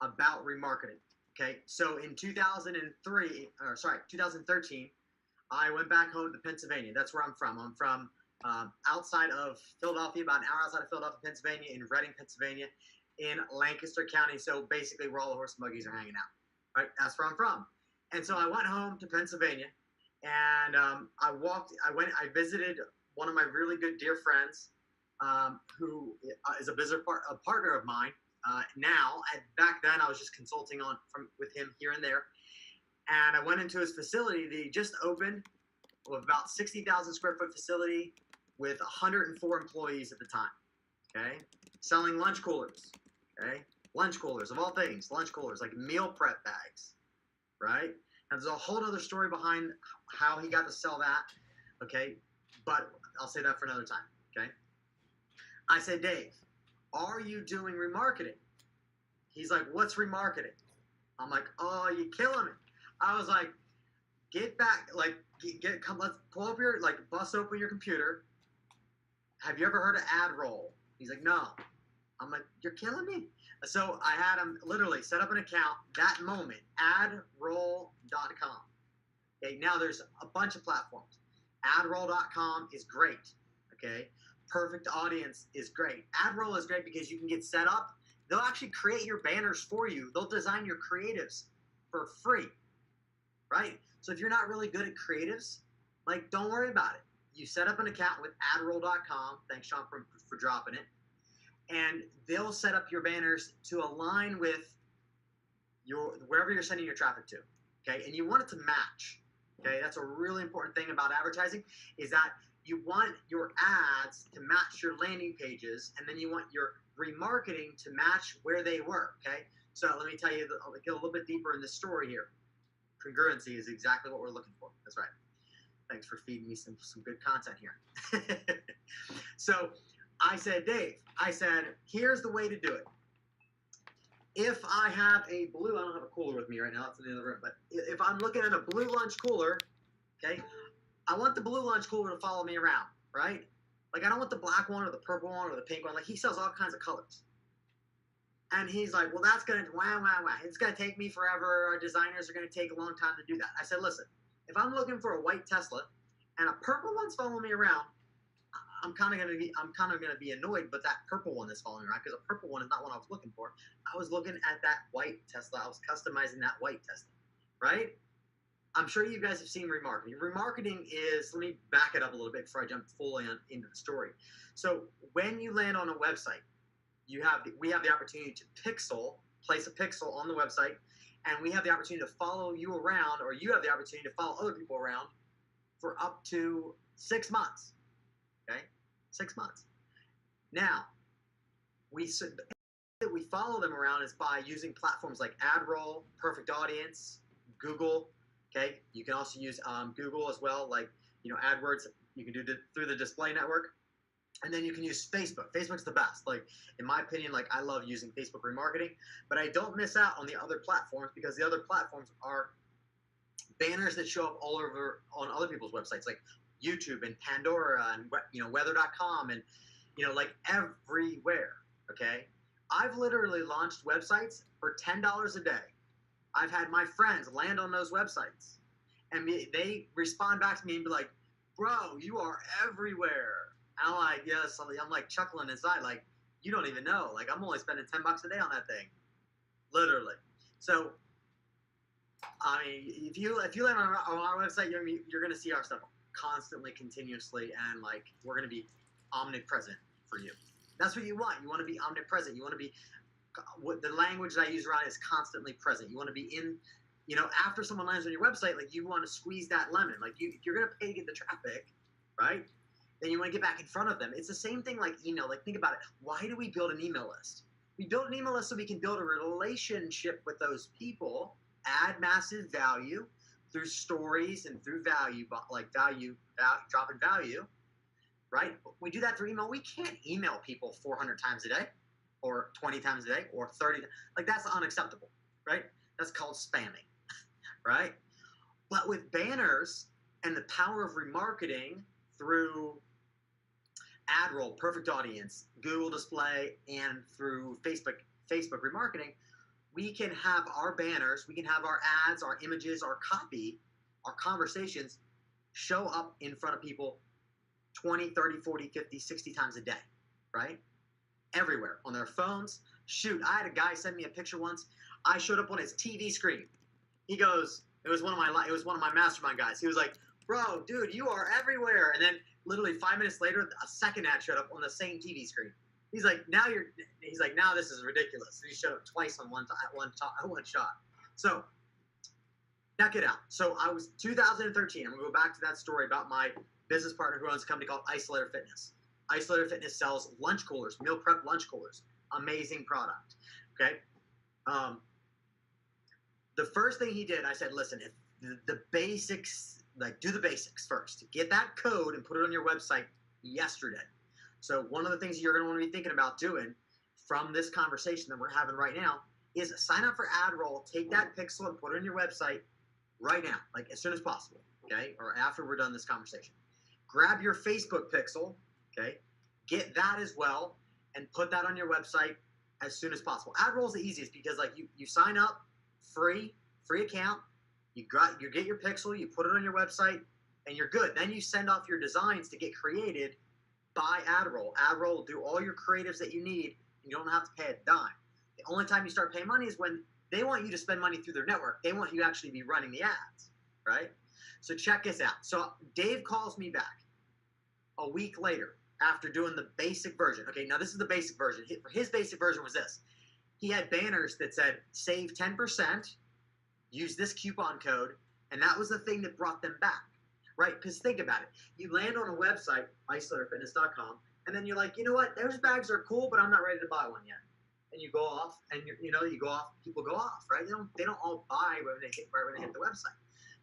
[SPEAKER 6] about remarketing. Okay, so in 2013, I went back home to Pennsylvania. That's where I'm from. I'm from outside of Philadelphia, about an hour outside of Philadelphia, Pennsylvania, in Reading, Pennsylvania, in Lancaster County. So basically where all the horse and buggies are hanging out, right? That's where I'm from. And so I went home to Pennsylvania and I visited one of my really good dear friends who is a business partner of mine. Back then I was just consulting with him here and there, and I went into his facility that he just opened, with about 60,000 square foot facility with 104 employees at the time. Okay, selling lunch coolers. Okay, lunch coolers of all things, lunch coolers like meal prep bags, right? And there's a whole other story behind how he got to sell that. Okay, but I'll say that for another time. Okay, I said, Dave, are you doing remarketing? He's like, what's remarketing? I'm like, oh, you're killing me. I was like, get back, like, let's pull up bust open your computer. Have you ever heard of AdRoll? He's like, no. I'm like, you're killing me. So I had him literally set up an account that moment, adroll.com. Okay, now there's a bunch of platforms. Adroll.com is great. Okay. Perfect Audience is great. AdRoll is great because you can get set up. They'll actually create your banners for you. They'll design your creatives for free, right? So if you're not really good at creatives, like, don't worry about it. You set up an account with adroll.com. Thanks, Sean, for dropping it. And they'll set up your banners to align with wherever you're sending your traffic to, okay? And you want it to match, okay? That's a really important thing about advertising is that you want your ads to match your landing pages, and then you want your remarketing to match where they were, okay? So let me tell you, I'll get a little bit deeper in this story here. Congruency is exactly what we're looking for. That's right. Thanks for feeding me some good content here. So I said, Dave, here's the way to do it. If I have I don't have a cooler with me right now, it's in the other room, but if I'm looking at a blue lunch cooler, okay, I want the blue lunch cooler to follow me around, right? Like, I don't want the black one or the purple one or the pink one. Like, he sells all kinds of colors. And he's like, well, that's going to, wow. It's going to take me forever. Our designers are going to take a long time to do that. I said, listen, if I'm looking for a white Tesla and a purple one's following me around, I'm kind of going to be annoyed, but that purple one is following me around because a purple one is not what I was looking for. I was looking at that white Tesla. I was customizing that white Tesla, right? I'm sure you guys have seen remarketing. Remarketing is, let me back it up a little bit before I jump fully into the story. So when you land on a website, we have the opportunity to place a pixel on the website, and we have the opportunity to follow you around, or you have the opportunity to follow other people around for up to 6 months. Okay, 6 months. Now, we follow them around is by using platforms like AdRoll, Perfect Audience, Google. Okay, you can also use Google as well, like AdWords. You can do through the display network, and then you can use Facebook. Facebook's the best. Like in my opinion, like I love using Facebook remarketing, but I don't miss out on the other platforms because the other platforms are banners that show up all over on other people's websites, like YouTube and Pandora and weather.com and like everywhere. Okay, I've literally launched websites for $10 a day. I've had my friends land on those websites, and they respond back to me and be like, "Bro, you are everywhere." And I'm like, "Yes." I'm like chuckling inside, like, "You don't even know. Like, I'm only spending $10 a day on that thing, literally." So, I mean, if you land on our website, you're gonna see our stuff constantly, continuously, and like we're gonna be omnipresent for you. That's what you want. You want to be omnipresent. You want to be what the language that I use around is constantly present. You want to be in, after someone lands on your website, like you want to squeeze that lemon. Like if you're gonna pay to get the traffic, right? Then you want to get back in front of them. It's the same thing like email. Like think about it. Why do we build an email list? We build an email list so we can build a relationship with those people, add massive value through stories and through value, dropping value, right? We do that through email. We can't email people 400 times a day or 20 times a day or 30. Like that's unacceptable, right? That's called spamming, right? But with banners and the power of remarketing through AdRoll, Perfect Audience, Google Display, and through Facebook remarketing, we can have our banners, we can have our ads, our images, our copy, our conversations show up in front of people 20, 30, 40, 50, 60 times a day, right? Everywhere, on their phones. Shoot, I had a guy send me a picture once. I showed up on his TV screen. He goes, it was one of my mastermind guys. He was like, "Bro, dude, you are everywhere." And then literally 5 minutes later, a second ad showed up on the same TV screen. He's like, now this is ridiculous. And he showed up twice on one shot. So, check it out. So I was 2013. I'm gonna go back to that story about my business partner who owns a company called Isolator Fitness. Isolator Fitness sells lunch coolers, meal prep lunch coolers. Amazing product. Okay. The first thing he did, I said, listen, if the basics, like do the basics first. Get that code and put it on your website yesterday. So one of the things you're going to want to be thinking about doing from this conversation that we're having right now is sign up for AdRoll, take that pixel and put it on your website right now, like as soon as possible, okay? Or after we're done this conversation. Grab your Facebook pixel, okay? Get that as well and put that on your website as soon as possible. AdRoll is the easiest because like you sign up, free account, you get your pixel, you put it on your website, and you're good. Then you send off your designs to get created by AdRoll. AdRoll will do all your creatives that you need, and you don't have to pay a dime. The only time you start paying money is when they want you to spend money through their network. They want you to actually be running the ads, right? So check this out. So Dave calls me back a week later after doing the basic version. Okay, now this is the basic version. His basic version was this. He had banners that said, save 10%, use this coupon code, and that was the thing that brought them back, right? Because think about it. You land on a website, isolatorfitness.com, and then you're like, you know what? Those bags are cool, but I'm not ready to buy one yet. And you go off, and you go off. People go off, right? They don't all buy when they hit the website.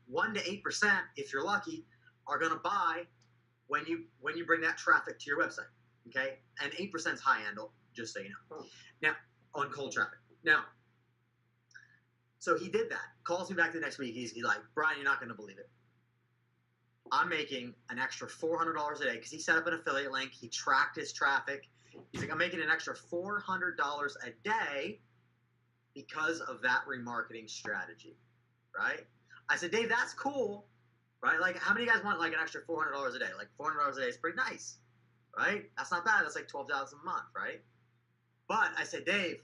[SPEAKER 6] 1 to 8%, if you're lucky, are going to buy when you bring that traffic to your website, okay? And 8% is high end, just so you know. Now, on cold traffic. Now, so he did that. Calls me back the next week. He's like, "Brian, you're not going to believe it. I'm making an extra $400 a day," because he set up an affiliate link. He tracked his traffic. He's like, "I'm making an extra $400 a day because of that remarketing strategy," right? I said, "Dave, that's cool, right? Like, how many guys want like an extra $400 a day? Like, $400 a day is pretty nice, right? That's not bad. That's like $12 a month, right?" But I said, "Dave,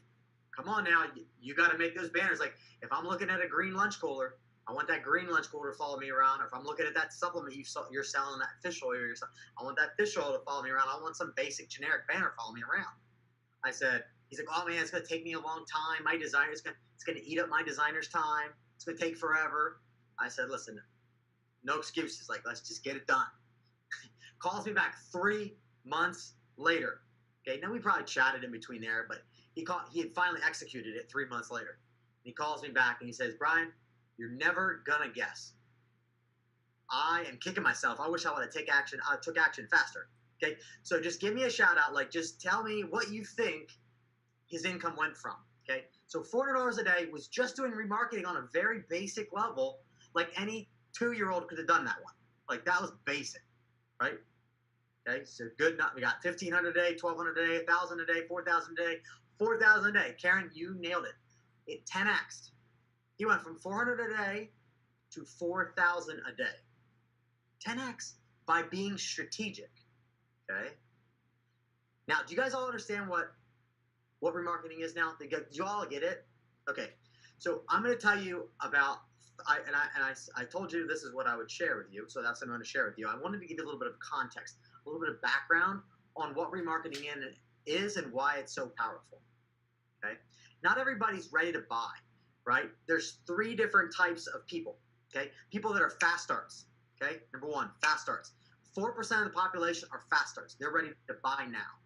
[SPEAKER 6] come on now. You got to make those banners. Like, if I'm looking at a green lunch cooler, I want that green lunch cooler to follow me around. Or if I'm looking at that supplement you're selling, that fish oil, I want that fish oil to follow me around. I want some basic generic banner to follow me around." He's like, "Oh man, it's going to take me a long time. My designer, it's going to eat up my designer's time. It's going to take forever." I said, "Listen, no excuses. Like, let's just get it done." Calls me back 3 months later. Okay, now we probably chatted in between there, but he had finally executed it 3 months later. And he calls me back and he says, "Brian, you're never gonna guess. I am kicking myself. I wish I would have took action faster. Okay, so just give me a shout out. Like, just tell me what you think his income went from. Okay, so $400 a day was just doing remarketing on a very basic level. Like any 2-year-old could have done that one. Like that was basic, right? Okay, so good. We got 1,500 a day, 1,200 a day, 1,000 a day, 4,000 a day, 4,000 a day. Karen, you nailed it. It 10x'd. He went from 400 a day to 4,000 a day. 10x by being strategic. Okay. Now, do you guys all understand what remarketing is now? Do you all get it? Okay. So I'm going to tell you about. I told you this is what I would share with you, so that's what I'm going to share with you. I wanted to give you a little bit of context, a little bit of background on what remarketing is and why it's so powerful. Okay. Not everybody's ready to buy, right? There's 3 different types of people. Okay. People that are fast starts. Okay. Number 1, fast starts. 4% of the population are fast starts. They're ready to buy now.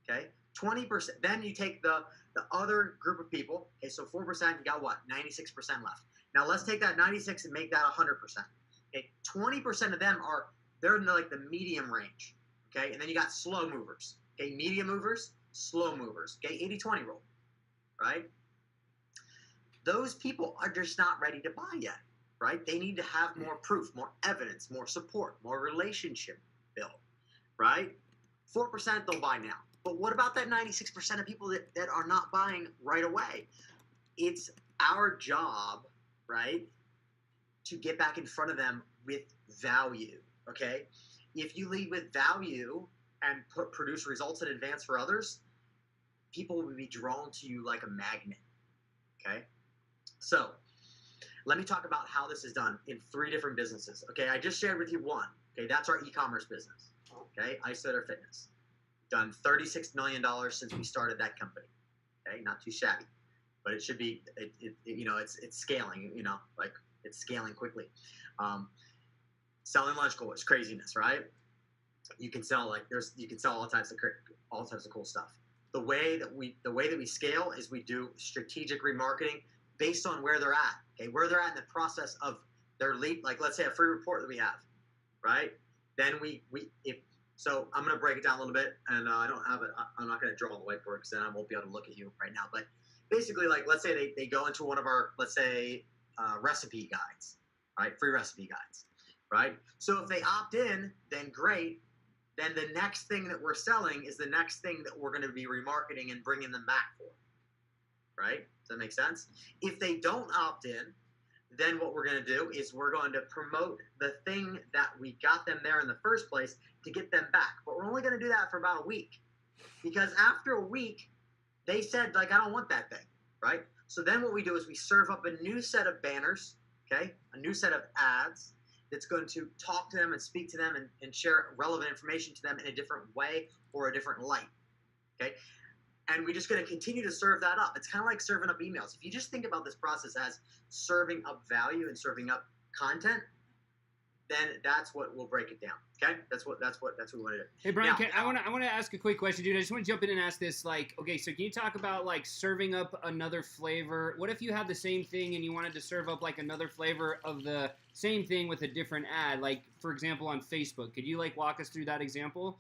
[SPEAKER 6] Okay. 20%. Then you take the other group of people. Okay. So 4%, you got what? 96% left. Now let's take that 96 and make that 100%. Okay. 20% of them they're in like the medium range. Okay. And then you got slow movers. Okay. Medium movers, slow movers. Okay. 80-20 rule. Right. Those people are just not ready to buy yet. Right? They need to have more proof, more evidence, more support, more relationship built. Right? 4% they'll buy now. But what about that 96% of people that are not buying right away? It's our job, right, to get back in front of them with value. Okay? If you lead with value and produce results in advance for others, people will be drawn to you like a magnet. Okay? So, let me talk about how this is done in 3 different businesses. Okay, I just shared with you one. Okay, that's our e-commerce business. Okay, Isolator Fitness. Done $36 million since we started that company. Okay, not too shabby, but it should be. It's scaling. Like it's scaling quickly. Selling lunch cool is craziness, right? You can sell all types of cool stuff. The way that we scale is we do strategic remarketing based on where they're at. Okay, where they're at in the process of their lead, like let's say a free report that we have, right? Then so I'm going to break it down a little bit, and I don't have it. I'm not going to draw on the whiteboard because then I won't be able to look at you right now. But basically, like let's say they go into one of our, let's say, recipe guides, right? Free recipe guides, right? So if they opt in, then great. Then the next thing that we're selling is the next thing that we're going to be remarketing and bringing them back for. Right? Does that make sense? If they don't opt in, then what we're going to do is we're going to promote the thing that we got them there in the first place to get them back. But we're only going to do that for about a week. Because after a week, they said, like, I don't want that thing. Right? So then what we do is we serve up a new set of banners, okay? A new set of ads that's going to talk to them and speak to them and share relevant information to them in a different way or a different light. Okay? And we're just going to continue to serve that up. It's kind of like serving up emails. If you just think about this process as serving up value and serving up content, then that's what will break it down. Okay, that's what we want to do.
[SPEAKER 2] Hey Brian, I want to ask a quick question, dude. I just want to jump in and ask this. Like, okay, so can you talk about like serving up another flavor? What if you have the same thing and you wanted to serve up like another flavor of the same thing with a different ad? Like, for example, on Facebook. Could you like walk us through that example?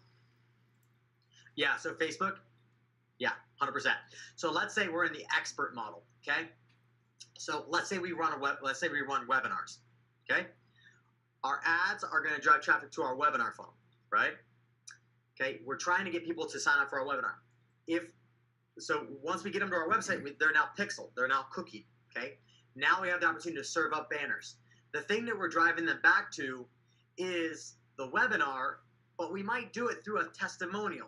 [SPEAKER 6] Yeah. So Facebook. Yeah, 100%. So let's say we're in the expert model. Okay. So let's say we run webinars. Okay. Our ads are going to drive traffic to our webinar funnel, right? Okay, we're trying to get people to sign up for our webinar. So once we get them to our website, they're now pixeled, they're now cookied, okay? Now we have the opportunity to serve up banners. The thing that we're driving them back to is the webinar, but we might do it through a testimonial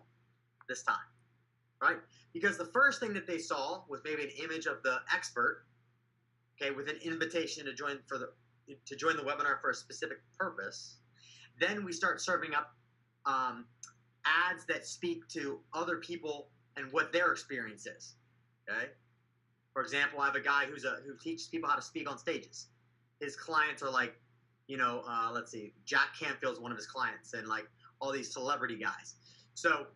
[SPEAKER 6] this time, right? Because the first thing that they saw was maybe an image of the expert, okay, with an invitation to join the webinar for a specific purpose. Then we start serving up ads that speak to other people and what their experience is. Okay. For example, I have a guy who teaches people how to speak on stages. His clients are like, let's see, Jack Canfield's one of his clients, and like all these celebrity guys. So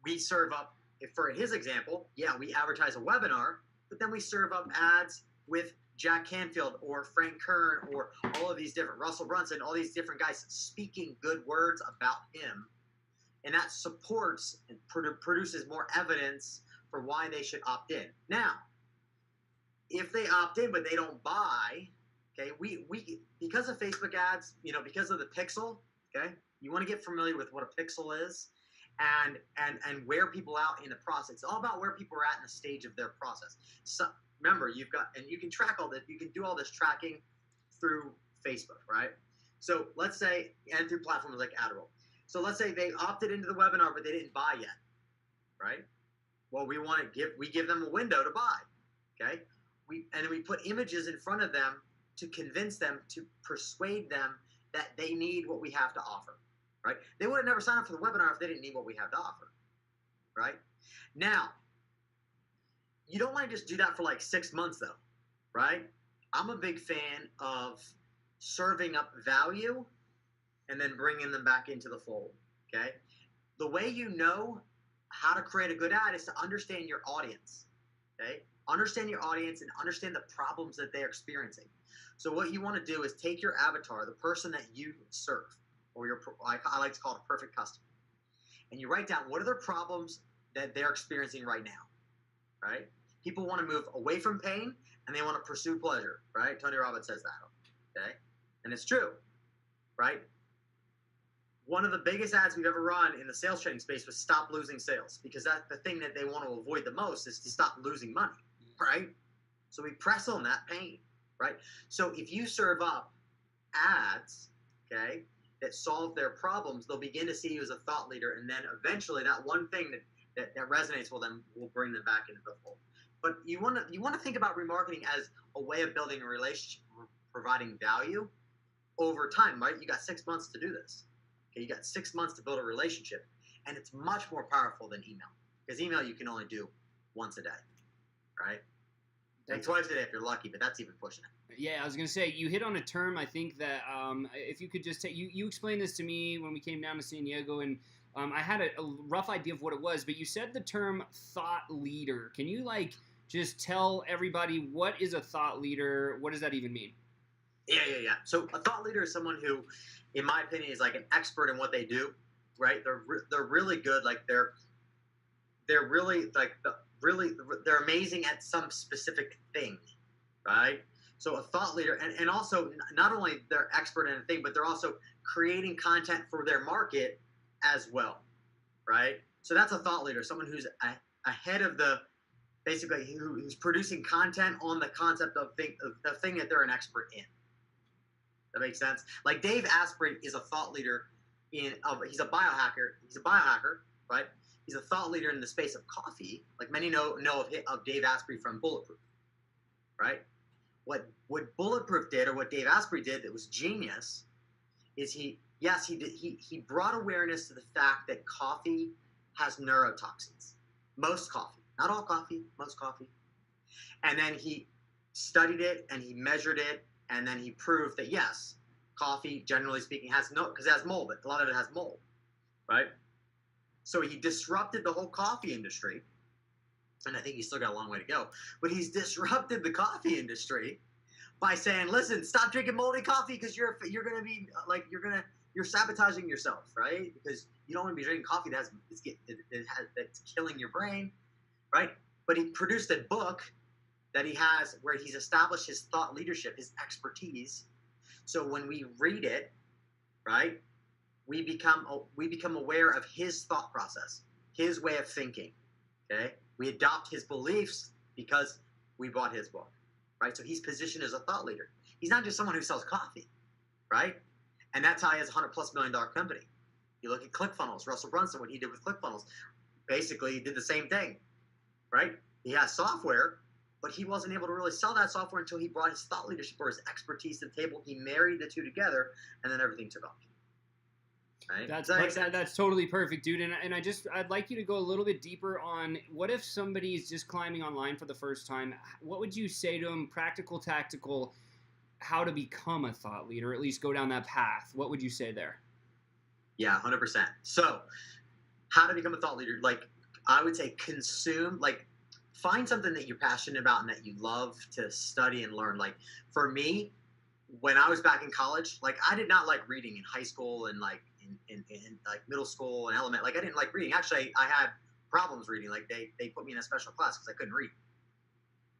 [SPEAKER 6] we serve up, for his example, yeah, we advertise a webinar, but then we serve up ads with Jack Canfield or Frank Kern or all of these different Russell Brunson, all these different guys speaking good words about him, and that supports and produces more evidence for why they should opt in. Now, if they opt in but they don't buy, okay, we because of Facebook ads, because of the pixel, okay, you want to get familiar with what a pixel is and where people out in the process. It's all about where people are at in the stage of their process. So remember, you can track all this, you can do all this tracking through Facebook, right? So let's say, and through platforms like Adderall. So let's say they opted into the webinar, but they didn't buy yet, right? Well, we give them a window to buy, okay? And then we put images in front of them to convince them, to persuade them that they need what we have to offer, right? They would have never signed up for the webinar if they didn't need what we have to offer, right? Now, you don't want to just do that for like 6 months though, right? I'm a big fan of serving up value and then bringing them back into the fold, okay? The way you know how to create a good ad is to understand your audience, okay? Understand your audience and understand the problems that they're experiencing. So what you want to do is take your avatar, the person that you serve, or I like to call it a perfect customer, and you write down what are their problems that they're experiencing right now, right? People want to move away from pain and they want to pursue pleasure, right? Tony Robbins says that, okay? And it's true, right? One of the biggest ads we've ever run in the sales training space was stop losing sales, because that's the thing that they want to avoid the most is to stop losing money, right? So we press on that pain, right? So if you serve up ads, okay, that solve their problems, they'll begin to see you as a thought leader, and then eventually that one thing that resonates with them will bring them back into the fold. But you want to think about remarketing as a way of building a relationship, providing value over time, right? You got 6 months to do this. Okay, you got 6 months to build a relationship, and it's much more powerful than email, because email you can only do once a day, right? Like twice a day if you're lucky, but that's even pushing it.
[SPEAKER 2] Yeah, I was gonna say you hit on a term. I think that if you could just take you explained this to me when we came down to San Diego, and I had a rough idea of what it was, but you said the term thought leader. Can you just tell everybody what is a thought leader? What does that even mean?
[SPEAKER 6] Yeah. So a thought leader is someone who, in my opinion, is like an expert in what they do, right? They're really good. Like they're really they're amazing at some specific thing, right? So a thought leader, and also not only they're expert in a thing, but they're also creating content for their market as well, right? So that's a thought leader, someone who's ahead of basically who's producing content on the concept of the thing that they're an expert in. That makes sense? Like Dave Asprey is a thought leader he's a biohacker. He's a biohacker, right? He's a thought leader in the space of coffee. Like many know of Dave Asprey from Bulletproof, right? What Bulletproof did, or what Dave Asprey did that was genius, is he brought awareness to the fact that coffee has neurotoxins. Most coffee, not all coffee, most coffee. And then he studied it and he measured it, and then he proved that yes, coffee, generally speaking, because it has mold. A lot of it has mold, right? So he disrupted the whole coffee industry, and I think he's still got a long way to go. But he's disrupted the coffee industry by saying, "Listen, stop drinking moldy coffee because you're sabotaging yourself, right? Because you don't want to be drinking coffee that's killing your brain, right?" But he produced a book that he has where he's established his thought leadership, his expertise. So when we read it, right, we become aware of his thought process, his way of thinking. Okay, we adopt his beliefs because we bought his book, right? So he's positioned as a thought leader. He's not just someone who sells coffee, right? And that's how he has a $100+ million company. You look at ClickFunnels, Russell Brunson, what he did with ClickFunnels, basically he did the same thing, right? He has software, but he wasn't able to really sell that software until he brought his thought leadership or his expertise to the table. He married the two together, and then everything took off. Right?
[SPEAKER 2] That's totally perfect, dude. And I'd like you to go a little bit deeper on what if somebody's just climbing online for the first time. What would you say to them, practical, tactical, how to become a thought leader, or at least go down that path? What would you say there?
[SPEAKER 6] Yeah, 100%. So how to become a thought leader? Like I would say find something that you're passionate about and that you love to study and learn. Like for me, when I was back in college, like I did not like reading in high school and like in like middle school and element. Like I didn't like reading. Actually, I had problems reading. Like they put me in a special class because I couldn't read.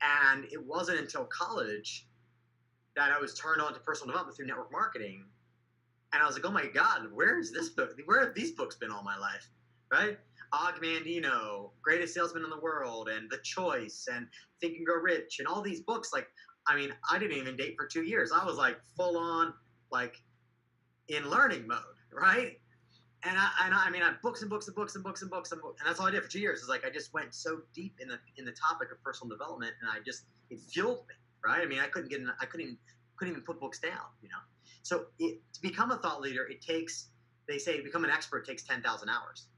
[SPEAKER 6] And it wasn't until college that I was turned on to personal development through network marketing. And I was like, oh my God, where is this book? Where have these books been all my life? Right? Og Mandino, Greatest Salesman in the World, and The Choice, and Think and Grow Rich, and all these books. Like, I mean, I didn't even date for 2 years. I was like full on, like in learning mode, right? And I mean, I had books and books and books and books and books and books, and that's all I did for 2 years. Is like I just went so deep in the topic of personal development, and it fueled me, right? I mean, I couldn't even put books down, you know. So to become a thought leader, they say to become an expert takes 10,000 hours,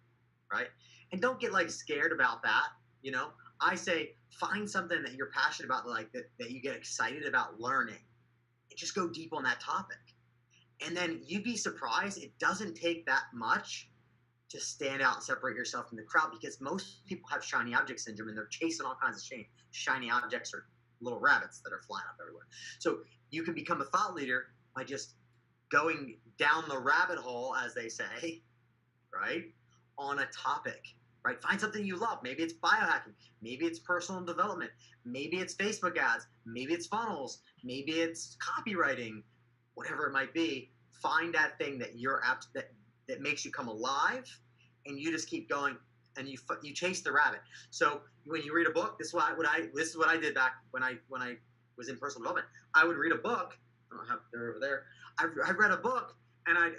[SPEAKER 6] right? And don't get like scared about that, you know. I say find something that you're passionate about, like that you get excited about learning, and just go deep on that topic. And then you'd be surprised, it doesn't take that much to stand out and separate yourself from the crowd, because most people have shiny object syndrome and they're chasing all kinds of shiny objects or little rabbits that are flying up everywhere. So you can become a thought leader by just going down the rabbit hole, as they say, right, on a topic, right? Find something you love. Maybe it's biohacking. Maybe it's personal development. Maybe it's Facebook ads. Maybe it's funnels. Maybe it's copywriting. Whatever it might be, find that thing that that makes you come alive, and you just keep going, and you chase the rabbit. So when you read a book, this is what I did back when I was in personal development. I would read a book. I don't have they're over there. I read a book, and I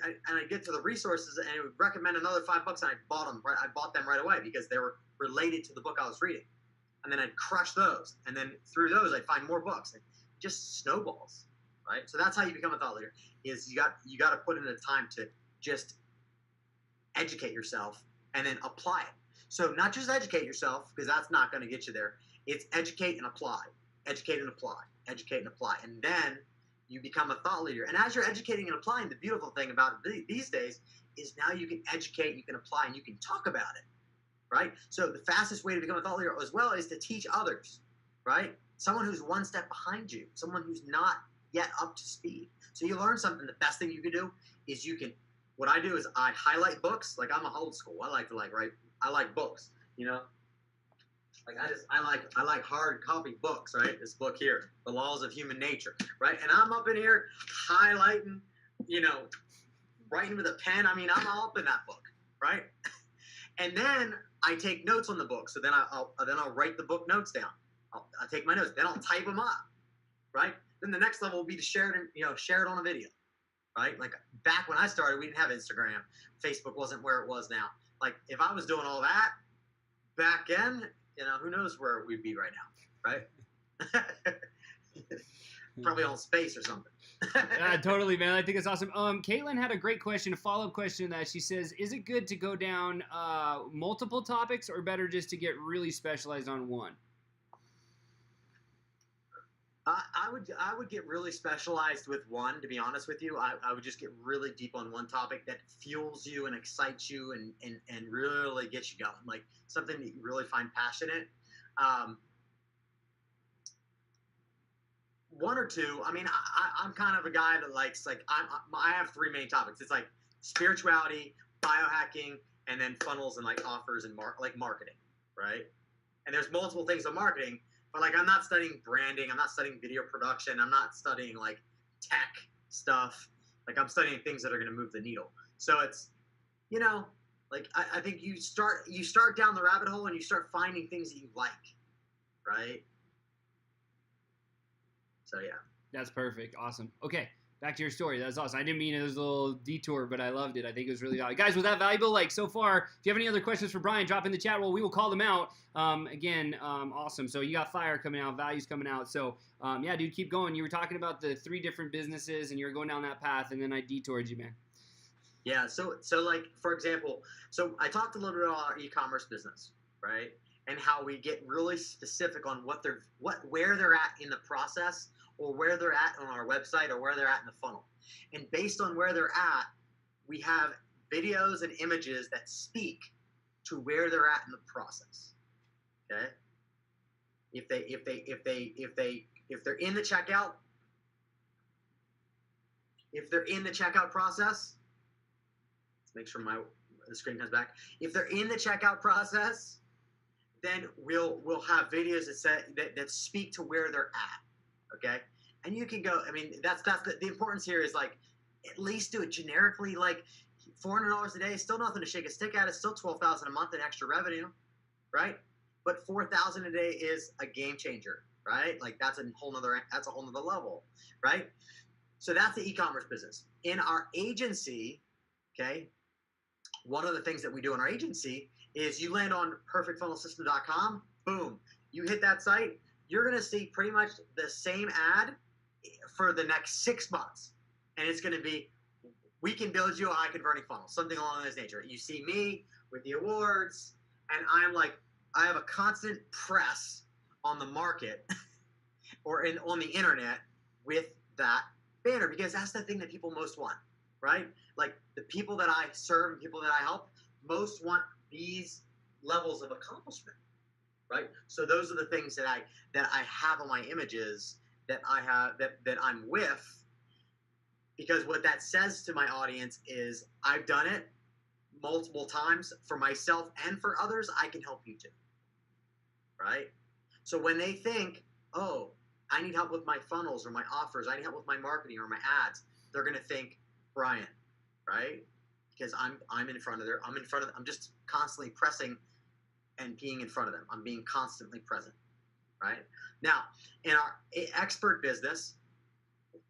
[SPEAKER 6] get to the resources, and it would recommend another $5, and I bought them. Right, I bought them right away because they were related to the book I was reading, and then I'd crush those, and then through those I'd find more books. It just snowballs. Right? So that's how you become a thought leader. Is you got to put in the time to just educate yourself and then apply it. So not just educate yourself, because that's not going to get you there. It's educate and apply, educate and apply, educate and apply, and then you become a thought leader. And as you're educating and applying, the beautiful thing about it these days is now you can educate, you can apply, and you can talk about it. Right? So the fastest way to become a thought leader as well is to teach others. Right? Someone who's one step behind you, someone who's not yet up to speed. So you learn something. The best thing you can do is what I do is I highlight books. Like I'm a old school. I like to write. I like books, you know, like I like hard copy books, right? This book here, The Laws of Human Nature, right? And I'm up in here highlighting, you know, writing with a pen. I mean, I'm all up in that book, right? And then I take notes on the book. So then I'll write the book notes down. I'll take my notes. Then I'll type them up, right? Then the next level will be to share it on a video, right? Like back when I started, we didn't have Instagram. Facebook wasn't where it was now. Like if I was doing all that back then, you know, who knows where we'd be right now, right? Probably on space or something.
[SPEAKER 2] Yeah, totally, man. I think it's awesome. Caitlin had a great question, a follow-up question that she says, is it good to go down multiple topics, or better just to get really specialized on one?
[SPEAKER 6] I would get really specialized with one, to be honest with you. I would just get really deep on one topic that fuels you and excites you and really gets you going, like something that you really find passionate. One or two. I mean, I'm kind of a guy that likes, like, I have three main topics. It's like spirituality, biohacking, and then funnels and like offers and marketing, right? And there's multiple things on marketing. But like, I'm not studying branding. I'm not studying video production. I'm not studying like tech stuff. Like I'm studying things that are going to move the needle. So it's, you know, like I think you start down the rabbit hole and you start finding things that you like, right? So yeah.
[SPEAKER 2] That's perfect. Awesome. Okay. Back to your story. That's awesome. I didn't mean it was a little detour, but I loved it. I think it was really valuable. Guys, was that valuable? Like, so far, if you have any other questions for Brian, drop in the chat roll. We will call them out. Awesome. So you got fire coming out, values coming out. So, yeah, dude, keep going. You were talking about the 3 different businesses, and you were going down that path, and then I detoured you, man.
[SPEAKER 6] Yeah. So like, for example, so I talked a little bit about our e-commerce business, right? And how we get really specific on where they're at in the process, or where they're at on our website, or where they're at in the funnel. And based on where they're at, we have videos and images that speak to where they're at in the process. Okay? if they're in the checkout, process, let's make sure the screen comes back. If they're in the checkout process, then we'll have videos that speak to where they're at. Okay, and you can go. I mean, that's the importance here is like at least do it generically. Like $400 a day is still nothing to shake a stick at. It's still $12,000 a month in extra revenue, right? But $4,000 a day is a game changer, right? Like that's a whole nother level, right? So that's the e-commerce business. In our agency, okay, one of the things that we do in our agency is you land on perfectfunnelsystem.com, boom, you hit that site, you're going to see pretty much the same ad for the next 6 months. And it's going to be, we can build you a high converting funnel, something along this nature. You see me with the awards, and I'm like, I have a constant press on the market or on the internet with that banner, because that's the thing that people most want, right? Like the people that I serve and people that I help most want these levels of accomplishment, right? So those are the things that I have on my images that I have that I'm with, because what that says to my audience is I've done it multiple times for myself and for others. I can help you too, right? So when they think, oh, I need help with my funnels or my offers, I need help with my marketing or my ads, they're going to think Brian, right? Because I'm just constantly pressing and being in front of them. I'm being constantly present, right? Now, in our expert business,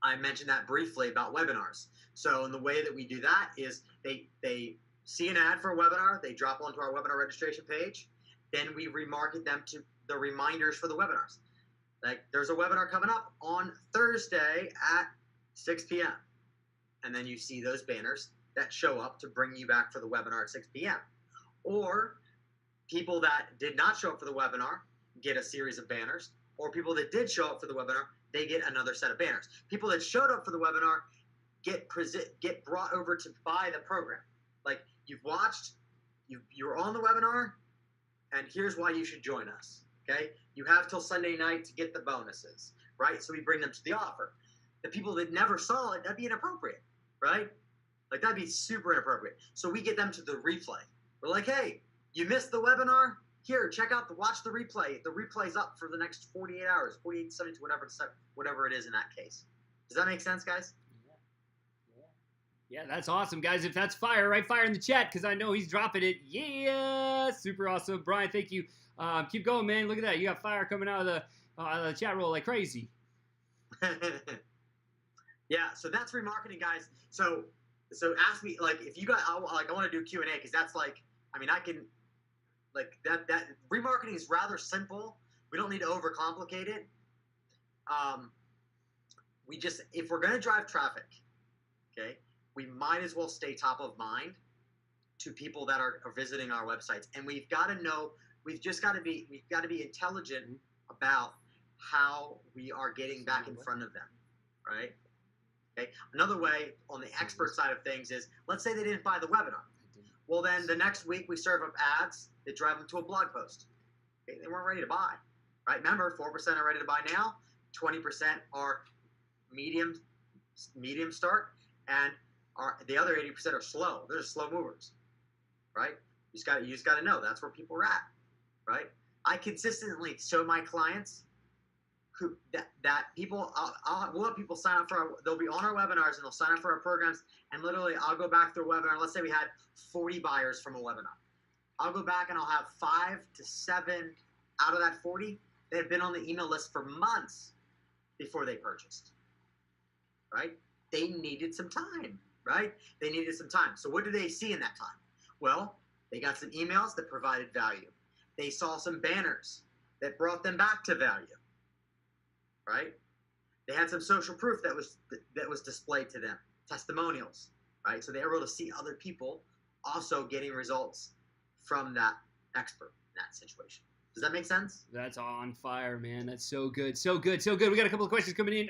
[SPEAKER 6] I mentioned that briefly about webinars. So in the way that we do that is they see an ad for a webinar, they drop onto our webinar registration page, then we remarket them to the reminders for the webinars. Like there's a webinar coming up on Thursday at 6 p.m. And then you see those banners that show up to bring you back for the webinar at 6 p.m. Or people that did not show up for the webinar get a series of banners, or people that did show up for the webinar, they get another set of banners. People that showed up for the webinar get brought over to buy the program. Like you've watched, you're on the webinar, and here's why you should join us. Okay, you have till Sunday night to get the bonuses, right? So we bring them to the offer. The people that never saw it, that'd be inappropriate, right? Like that'd be super inappropriate. So we get them to the replay. We're like, hey, you missed the webinar? Here, watch the replay. The replay's up for the next 48 hours, 48, 72, whatever it is in that case. Does that make sense, guys?
[SPEAKER 2] Yeah, that's awesome, guys. If that's fire, write fire in the chat because I know he's dropping it. Yeah, super awesome. Brian, thank you. Keep going, man. Look at that. You got fire coming out of the chat roll like crazy.
[SPEAKER 6] Yeah, so that's remarketing, guys. So ask me, like, if you got, I want to do Q&A because that's like, I mean, I can, like, that remarketing is rather simple. We don't need to overcomplicate it. If we're going to drive traffic, okay, we might as well stay top of mind to people that are visiting our websites. And we've got to know, we've got to be intelligent about how we are getting back in front of them, right? Okay. Another way on the expert side of things is, let's say they didn't buy the webinar. Well, then the next week we serve up ads that drive them to a blog post. Okay, they weren't ready to buy, right? Remember, 4% are ready to buy now, 20% are medium start, and the other 80% are slow. They're just slow movers, right? You just got to know that's where people are at, right? I consistently show my clients that people, we'll have people sign up they'll be on our webinars and they'll sign up for our programs, and literally I'll go back through a webinar. Let's say we had 40 buyers from a webinar. I'll go back and I'll have 5 to 7 out of that 40 that have been on the email list for months before they purchased, right? They needed some time, right? They needed some time. So what do they see in that time? Well, they got some emails that provided value. They saw some banners that brought them back to value, right? They had some social proof that was displayed to them, testimonials, right? So they were able to see other people also getting results from that expert in that situation. Does that make sense?
[SPEAKER 2] That's on fire, man. That's so good. So good. So good. We got a couple of questions coming in.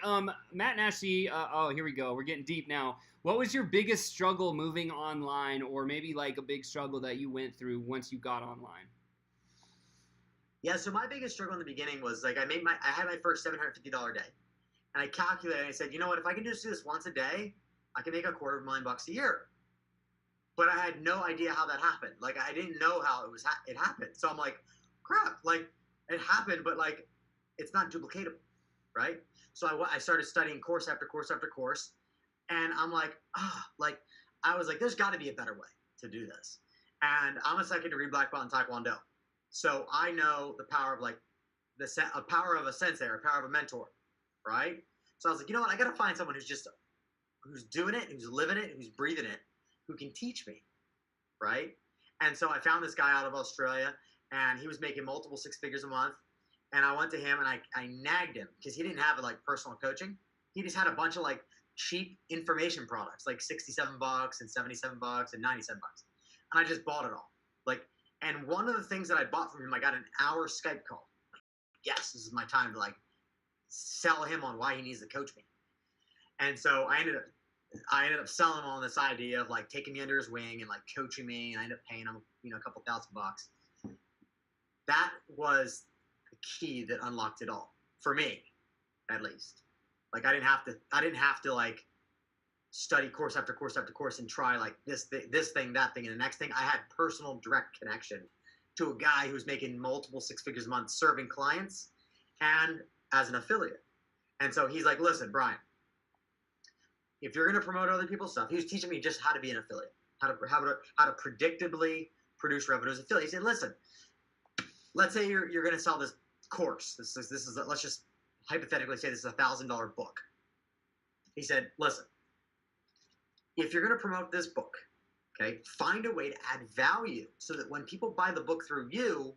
[SPEAKER 2] Matt and Ashley, here we go. We're getting deep now. What was your biggest struggle moving online, or maybe like a big struggle that you went through once you got online?
[SPEAKER 6] Yeah, so my biggest struggle in the beginning was like I had my first $750 day. And I calculated and I said, you know what, if I can just do this once a day, I can make $250,000 a year. But I had no idea how that happened. Like I didn't know how it happened. So I'm like, crap, like it happened, but like it's not duplicatable, right? So I started studying course after course after course, and I'm like, I was like, there's got to be a better way to do this. And I'm a second degree black belt in Taekwondo, so I know the power of like a power of a sensei or a power of a mentor, right? So I was like, you know what, I got to find someone who's doing it, who's living it, who's breathing it, who can teach me, right? And so I found this guy out of Australia, and he was making multiple six figures a month. And I went to him and I nagged him because he didn't have like personal coaching. He just had a bunch of like cheap information products, like $67 and $77 and $97. And I just bought it all. Like, and one of the things that I bought from him, I got an hour Skype call. Yes, this is my time to like sell him on why he needs to coach me. And so I ended up selling him on this idea of like taking me under his wing and like coaching me, and I ended up paying him, a couple $1,000. That was the key that unlocked it all for me, at least. Like I didn't have to like study course after course after course and try like this thing, that thing, and the next thing. I had personal direct connection to a guy who was making multiple six figures a month serving clients and as an affiliate. And so he's like, listen, Brian, if you're going to promote other people's stuff, he was teaching me just how to be an affiliate, how to predictably produce revenue as an affiliate. He said, listen, let's say you're going to sell this course. This is let's just hypothetically say this is $1,000 book. He said, listen, if you're going to promote this book, okay, find a way to add value so that when people buy the book through you,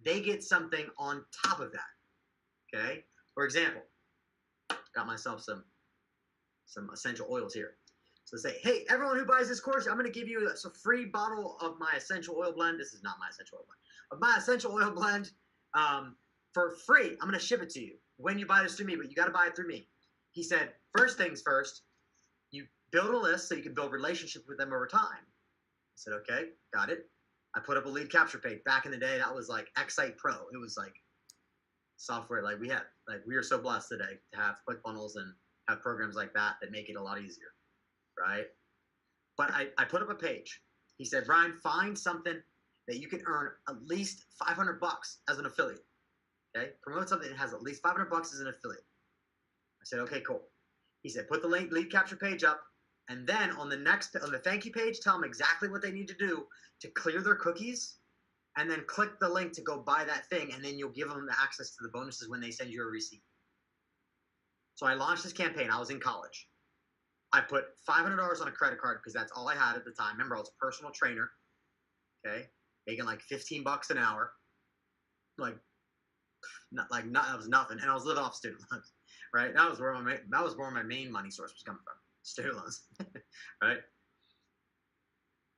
[SPEAKER 6] they get something on top of that. Okay, for example, got myself some essential oils here. So say, hey, everyone who buys this course, I'm going to give you a free bottle of my essential oil blend. This is not my essential oil blend. Of my essential oil blend for free. I'm going to ship it to you when you buy this through me, but you got to buy it through me. He said, first things first, you build a list so you can build relationships with them over time. I said, okay, got it. I put up a lead capture page. Back in the day, that was like Excite Pro. It was like software like we are so blessed today to have ClickFunnels and have programs like that make it a lot easier, right? But I put up a page. He said, Brian, find something that you can earn at least $500 as an affiliate. Okay, promote something that has at least $500 as an affiliate. I said, okay, cool. He said, put the lead capture page up, and then on the thank you page, tell them exactly what they need to do to clear their cookies, and then click the link to go buy that thing, and then you'll give them the access to the bonuses when they send you a receipt. So I launched this campaign. I was in college. I put $500 on a credit card because that's all I had at the time. Remember, I was a personal trainer, okay, making like $15 an hour. That was nothing, and I was living off student loans, right? That was where my main money source was coming from, student loans, right?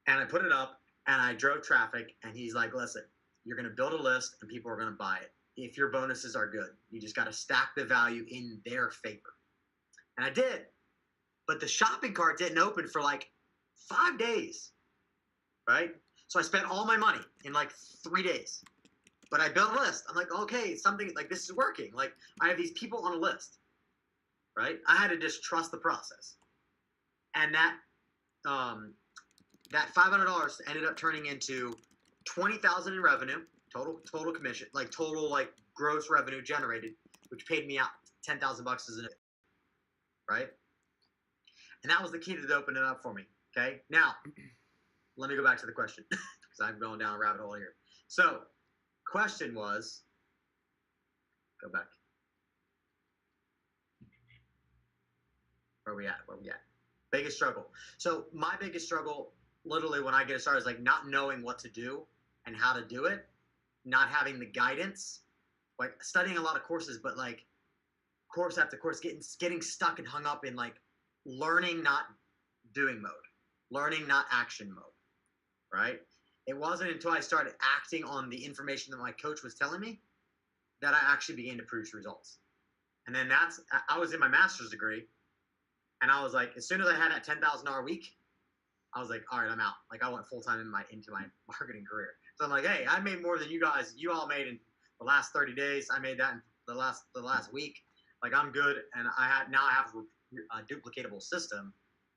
[SPEAKER 6] And I put it up, and I drove traffic, and he's like, listen, you're going to build a list, and people are going to buy it. If your bonuses are good, you just got to stack the value in their favor. And I did, but the shopping cart didn't open for like 5 days, right? So I spent all my money in like 3 days. But I built a list. I'm like, okay, something like this is working. Like I have these people on a list, right? I had to just trust the process. And that $500 ended up turning into $20,000 in revenue, total commission, like total like gross revenue generated, which paid me out $10,000 as an, right? And that was the key to open it up for me. Okay. Now, let me go back to the question because I'm going down a rabbit hole here. So, question was, go back. Where we at? Biggest struggle. So my biggest struggle, literally, when I get started, is like not knowing what to do and how to do it, not having the guidance, like studying a lot of courses, but like course after course, getting stuck and hung up in like learning, not doing mode, learning, not action mode, right? It wasn't until I started acting on the information that my coach was telling me that I actually began to produce results. And then I was in my master's degree, and I was like, as soon as I had that $10,000 a week, I was like, all right, I'm out. Like I went full time into my marketing career. So I'm like, hey, I made more than you all made in the last 30 days. I made that in the last week. Like I'm good, and I have a duplicatable system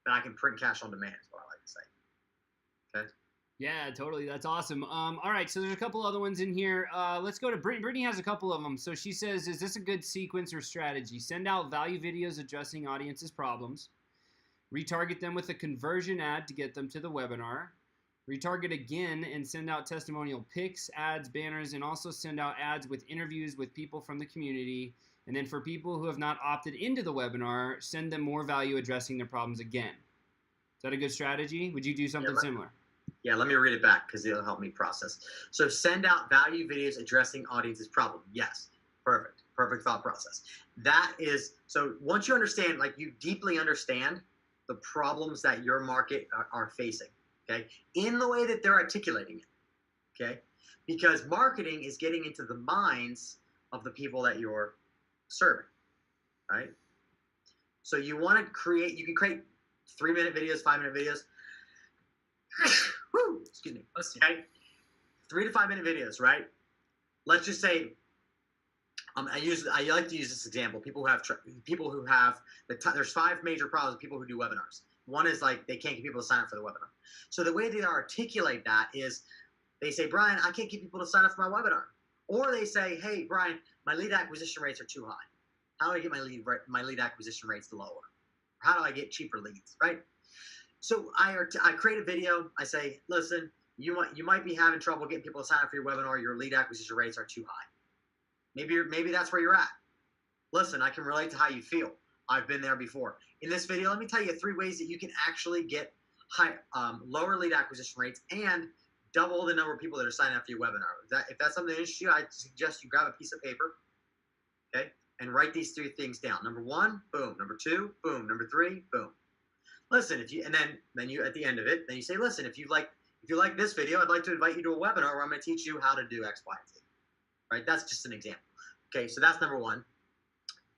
[SPEAKER 6] that I can print cash on demand. Is what I like to say. Okay.
[SPEAKER 2] Yeah, totally. That's awesome. All right, so there's a couple other ones in here. Let's go to Brittany. Brittany has a couple of them. So she says, is this a good sequence or strategy? Send out value videos addressing audiences' problems. Retarget them with a conversion ad to get them to the webinar. Retarget again and send out testimonial pics, ads, banners, and also send out ads with interviews with people from the community. And then for people who have not opted into the webinar, send them more value addressing their problems again. Is that a good strategy? Would you do something similar?
[SPEAKER 6] Yeah, let me read it back because it'll help me process. So send out value videos addressing audience's problem. Yes, perfect. Perfect thought process. That is, so once you understand, like you deeply understand the problems that your market are facing, okay, in the way that they're articulating it, okay, because marketing is getting into the minds of the people that you're serving, right? So you want to create, you can create 3-minute videos, 5-minute videos. Woo, excuse me. Okay, 3 to 5 minute videos, right? Let's just say, I like to use this example. People who have there's 5 major problems with people who do webinars. One is like they can't get people to sign up for the webinar. So the way they articulate that is they say, Brian, I can't get people to sign up for my webinar. Or they say, hey, Brian, my lead acquisition rates are too high. How do I get my lead acquisition rates lower? How do I get cheaper leads, right? So I create a video. I say, listen, you might be having trouble getting people to sign up for your webinar. Your lead acquisition rates are too high. Maybe that's where you're at. Listen, I can relate to how you feel. I've been there before. In this video, let me tell you 3 ways that you can actually get lower lead acquisition rates and double the number of people that are signing up for your webinar. If that's something that interests you, I suggest you grab a piece of paper, okay, and write these 3 things down. Number 1, boom. Number 2, boom. Number 3, boom. Listen, then you at the end of it, then you say, listen, if you like this video, I'd like to invite you to a webinar where I'm going to teach you how to do X, Y, and Z. Right? That's just an example. Okay, so that's number 1.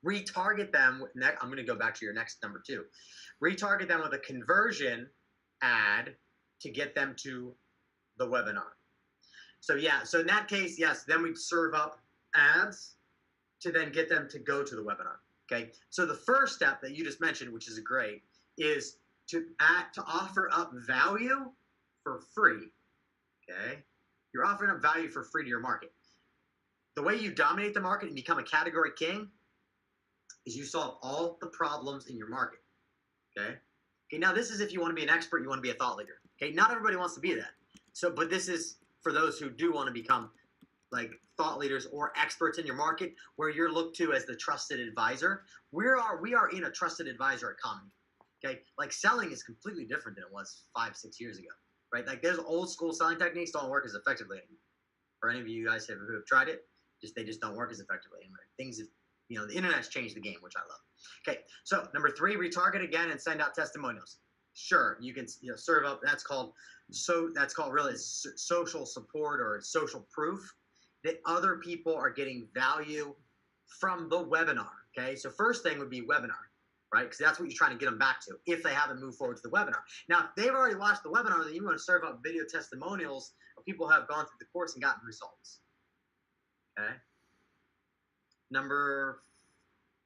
[SPEAKER 6] Retarget them. I'm going to go back to your next number 2. Retarget them with a conversion ad to get them to the webinar. So yeah, so in that case, yes, then we serve up ads to then get them to go to the webinar. Okay, so the first step that you just mentioned, which is great, is to offer up value for free. Okay, you're offering up value for free to your market. The way you dominate the market and become a category king is you solve all the problems in your market. Okay. Okay. Now this is if you want to be an expert, you want to be a thought leader. Okay. Not everybody wants to be that. So, but this is for those who do want to become like thought leaders or experts in your market, where you're looked to as the trusted advisor. We are in a trusted advisor economy. Okay. Like selling is completely different than it was 5-6 years ago, right? Like there's old school selling techniques don't work as effectively anymore. For any of you guys who have tried it, they just don't work as effectively anymore. Things have, the internet's changed the game, which I love. Okay, so number 3, retarget again and send out testimonials. Sure, you can serve up. That's called really social support or social proof that other people are getting value from the webinar. Okay, so first thing would be webinar, right? Because that's what you're trying to get them back to if they haven't moved forward to the webinar. Now, if they've already watched the webinar, then you want to serve up video testimonials of people who have gone through the course and gotten results. Okay.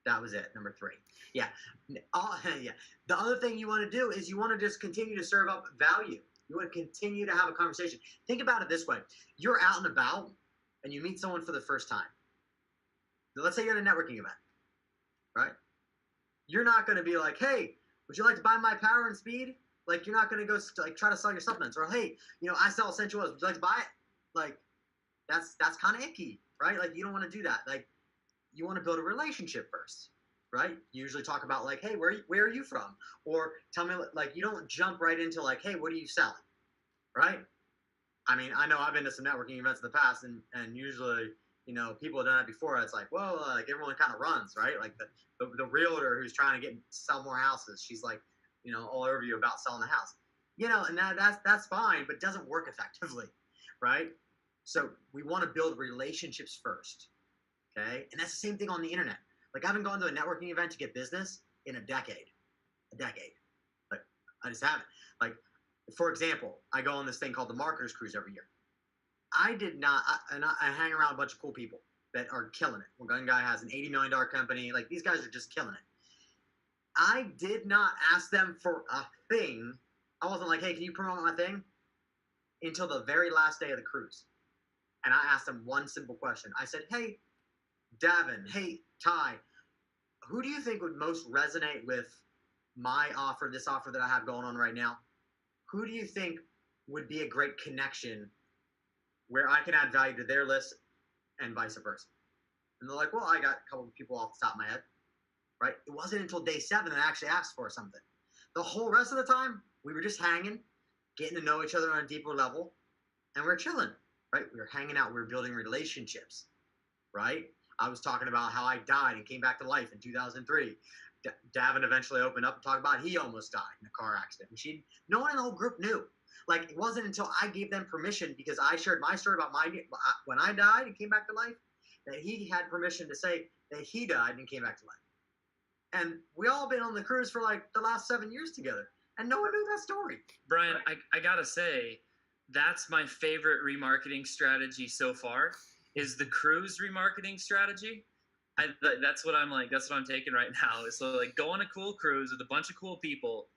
[SPEAKER 6] That was it. Number 3. Yeah. Yeah. The other thing you want to do is you want to just continue to serve up value. You want to continue to have a conversation. Think about it this way. You're out and about and you meet someone for the first time. Let's say you're at a networking event, right? You're not going to be like, hey, would you like to buy my power and speed? Like, you're not going to go like try to sell your supplements, or hey, I sell essential oils. Would you like to buy it? Like, that's kind of icky, right? Like, you don't want to do that. Like, you want to build a relationship first, right? You usually talk about like, hey, where are you from? Or tell me, like, you don't jump right into like, hey, what are you selling, right? I mean, I know I've been to some networking events in the past, and usually, people have done that before. It's like, well, like everyone kind of runs, right? Like the realtor who's trying to sell more houses, she's like, all over you about selling the house, and that's fine, but it doesn't work effectively, right? So we want to build relationships first, okay? And that's the same thing on the internet. Like, I haven't gone to a networking event to get business in a decade. Like, I just haven't. Like, for example, I go on this thing called the Marketers Cruise every year. I hang around a bunch of cool people. that are killing it. One guy has an $80 million company. Like, these guys are just killing it. I did not ask them for a thing. I wasn't like, hey, can you promote my thing? Until the very last day of the cruise. And I asked them one simple question. I said, hey, Davin, hey, Ty, who do you think would most resonate with my offer, this offer that I have going on right now? Who do you think would be a great connection where I can add value to their list and vice versa? And they're like, well, I got a couple of people off the top of my head, right? It wasn't until day 7 that I actually asked for something. The whole rest of the time, we were just hanging, getting to know each other on a deeper level, and we're chilling, right? We were hanging out. We were building relationships, right? I was talking about how I died and came back to life in 2003. Davin eventually opened up and talked about he almost died in a car accident. No one in the whole group knew. Like, it wasn't until I gave them permission, because I shared my story about when I died and came back to life, that he had permission to say that he died and came back to life. And we all been on the cruise for like the last 7 years together, and no one knew that story.
[SPEAKER 5] Brian, I gotta say, that's my favorite remarketing strategy so far, is the cruise remarketing strategy. That's what I'm taking right now. Is so like, go on a cool cruise with a bunch of cool people,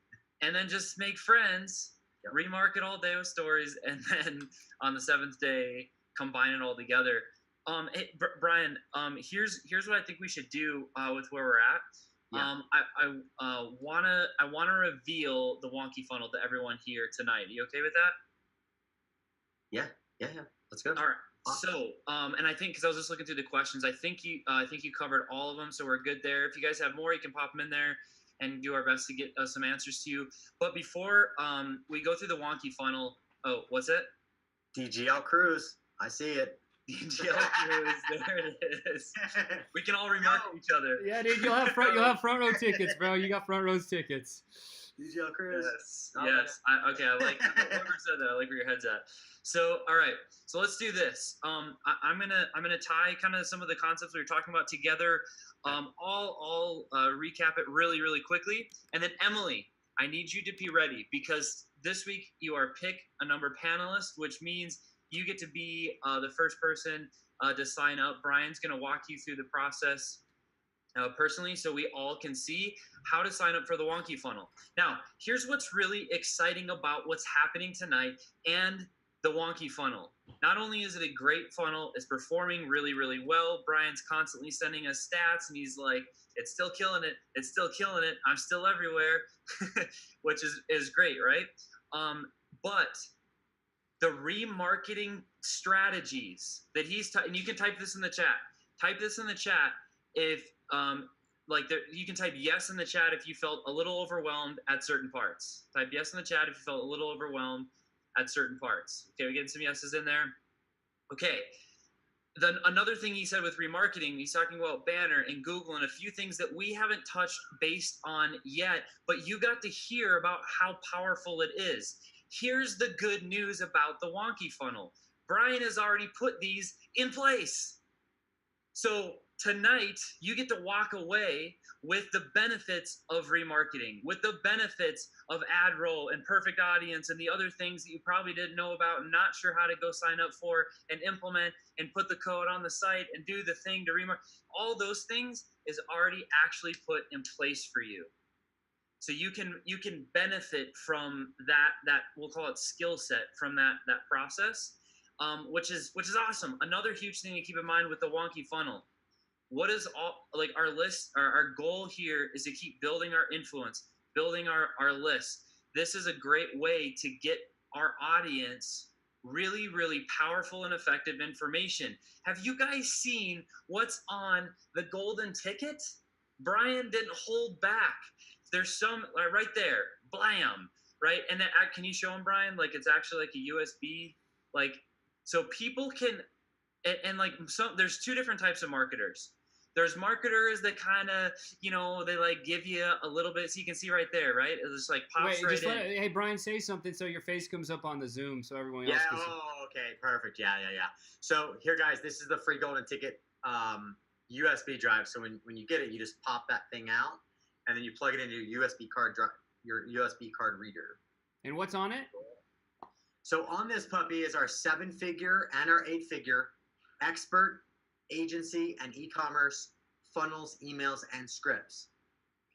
[SPEAKER 5] and then just make friends, remarket all day with stories, and then on the 7th day combine it all together. Hey, Brian, here's what I think we should do with where we're at.
[SPEAKER 6] Yeah.
[SPEAKER 5] I wanna reveal the wonky funnel to everyone here tonight. Are you okay with that?
[SPEAKER 6] Yeah. Let's go.
[SPEAKER 5] All right. So, and I think, because I was just looking through the questions, I think you covered all of them, so we're good there. If you guys have more, you can pop them in there and do our best to get some answers to you. But before we go through the wonky funnel, what's it?
[SPEAKER 6] DGL Cruise. I see it.
[SPEAKER 5] DGL Cruise. There it is. We can all remarket each other.
[SPEAKER 2] Yeah, dude, you'll have front row tickets, bro. You got front row tickets.
[SPEAKER 6] DGL Cruise.
[SPEAKER 5] Yes. I like whoever said that. I like where your head's at. So, all right. So let's do this. I'm gonna tie kind of some of the concepts we were talking about together. I'll recap it really, really quickly, and then Emily, I need you to be ready, because this week you are pick a number panelist, which means you get to be the first person to sign up. Brian's gonna walk you through the process personally, so we all can see how to sign up for the wonky funnel. Now, here's what's really exciting about what's happening tonight and the wonky funnel. Not only is it a great funnel, it's performing really, really well. Brian's constantly sending us stats, and he's like, it's still killing it. It's still killing it. I'm still everywhere, which is great, right? But the remarketing strategies that he's and you can type this in the chat. Type this in the chat if you can type yes in the chat if you felt a little overwhelmed at certain parts. Type yes in the chat if you felt a little overwhelmed at certain parts. Okay, we're getting some yeses in there. Okay. Then another thing he said with remarketing, he's talking about banner and Google and a few things that we haven't touched based on yet, but you got to hear about how powerful it is. Here's the good news about the wonky funnel. Brian has already put these in place. So tonight, you get to walk away with the benefits of remarketing, with the benefits of ad roll and perfect audience and the other things that you probably didn't know about and not sure how to go sign up for and implement and put the code on the site and do the thing to remarket. All those things is already actually put in place for you. So you can benefit from that we'll call it skill set from that process, which is awesome. Another huge thing to keep in mind with the wonky funnel. What is our list? Our goal here is to keep building our influence, building our list. This is a great way to get our audience really, really powerful and effective information. Have you guys seen what's on the golden ticket? Brian didn't hold back. There's some right there, blam, right? And then can you show them, Brian? Like, it's actually like a USB, so people can, and there's two different types of marketers. There's marketers that kind of, they give you a little bit, so you can see right there, right? It just pops in.
[SPEAKER 2] Hey, Brian, say something so your face comes up on the Zoom so everyone else can see.
[SPEAKER 6] Oh, okay, perfect. Yeah. So here, guys, this is the free golden ticket USB drive. So when you get it, you just pop that thing out, and then you plug it into your USB card reader.
[SPEAKER 2] And what's on it?
[SPEAKER 6] So on this puppy is our 7-figure and our 8-figure expert agency and e-commerce funnels, emails, and scripts.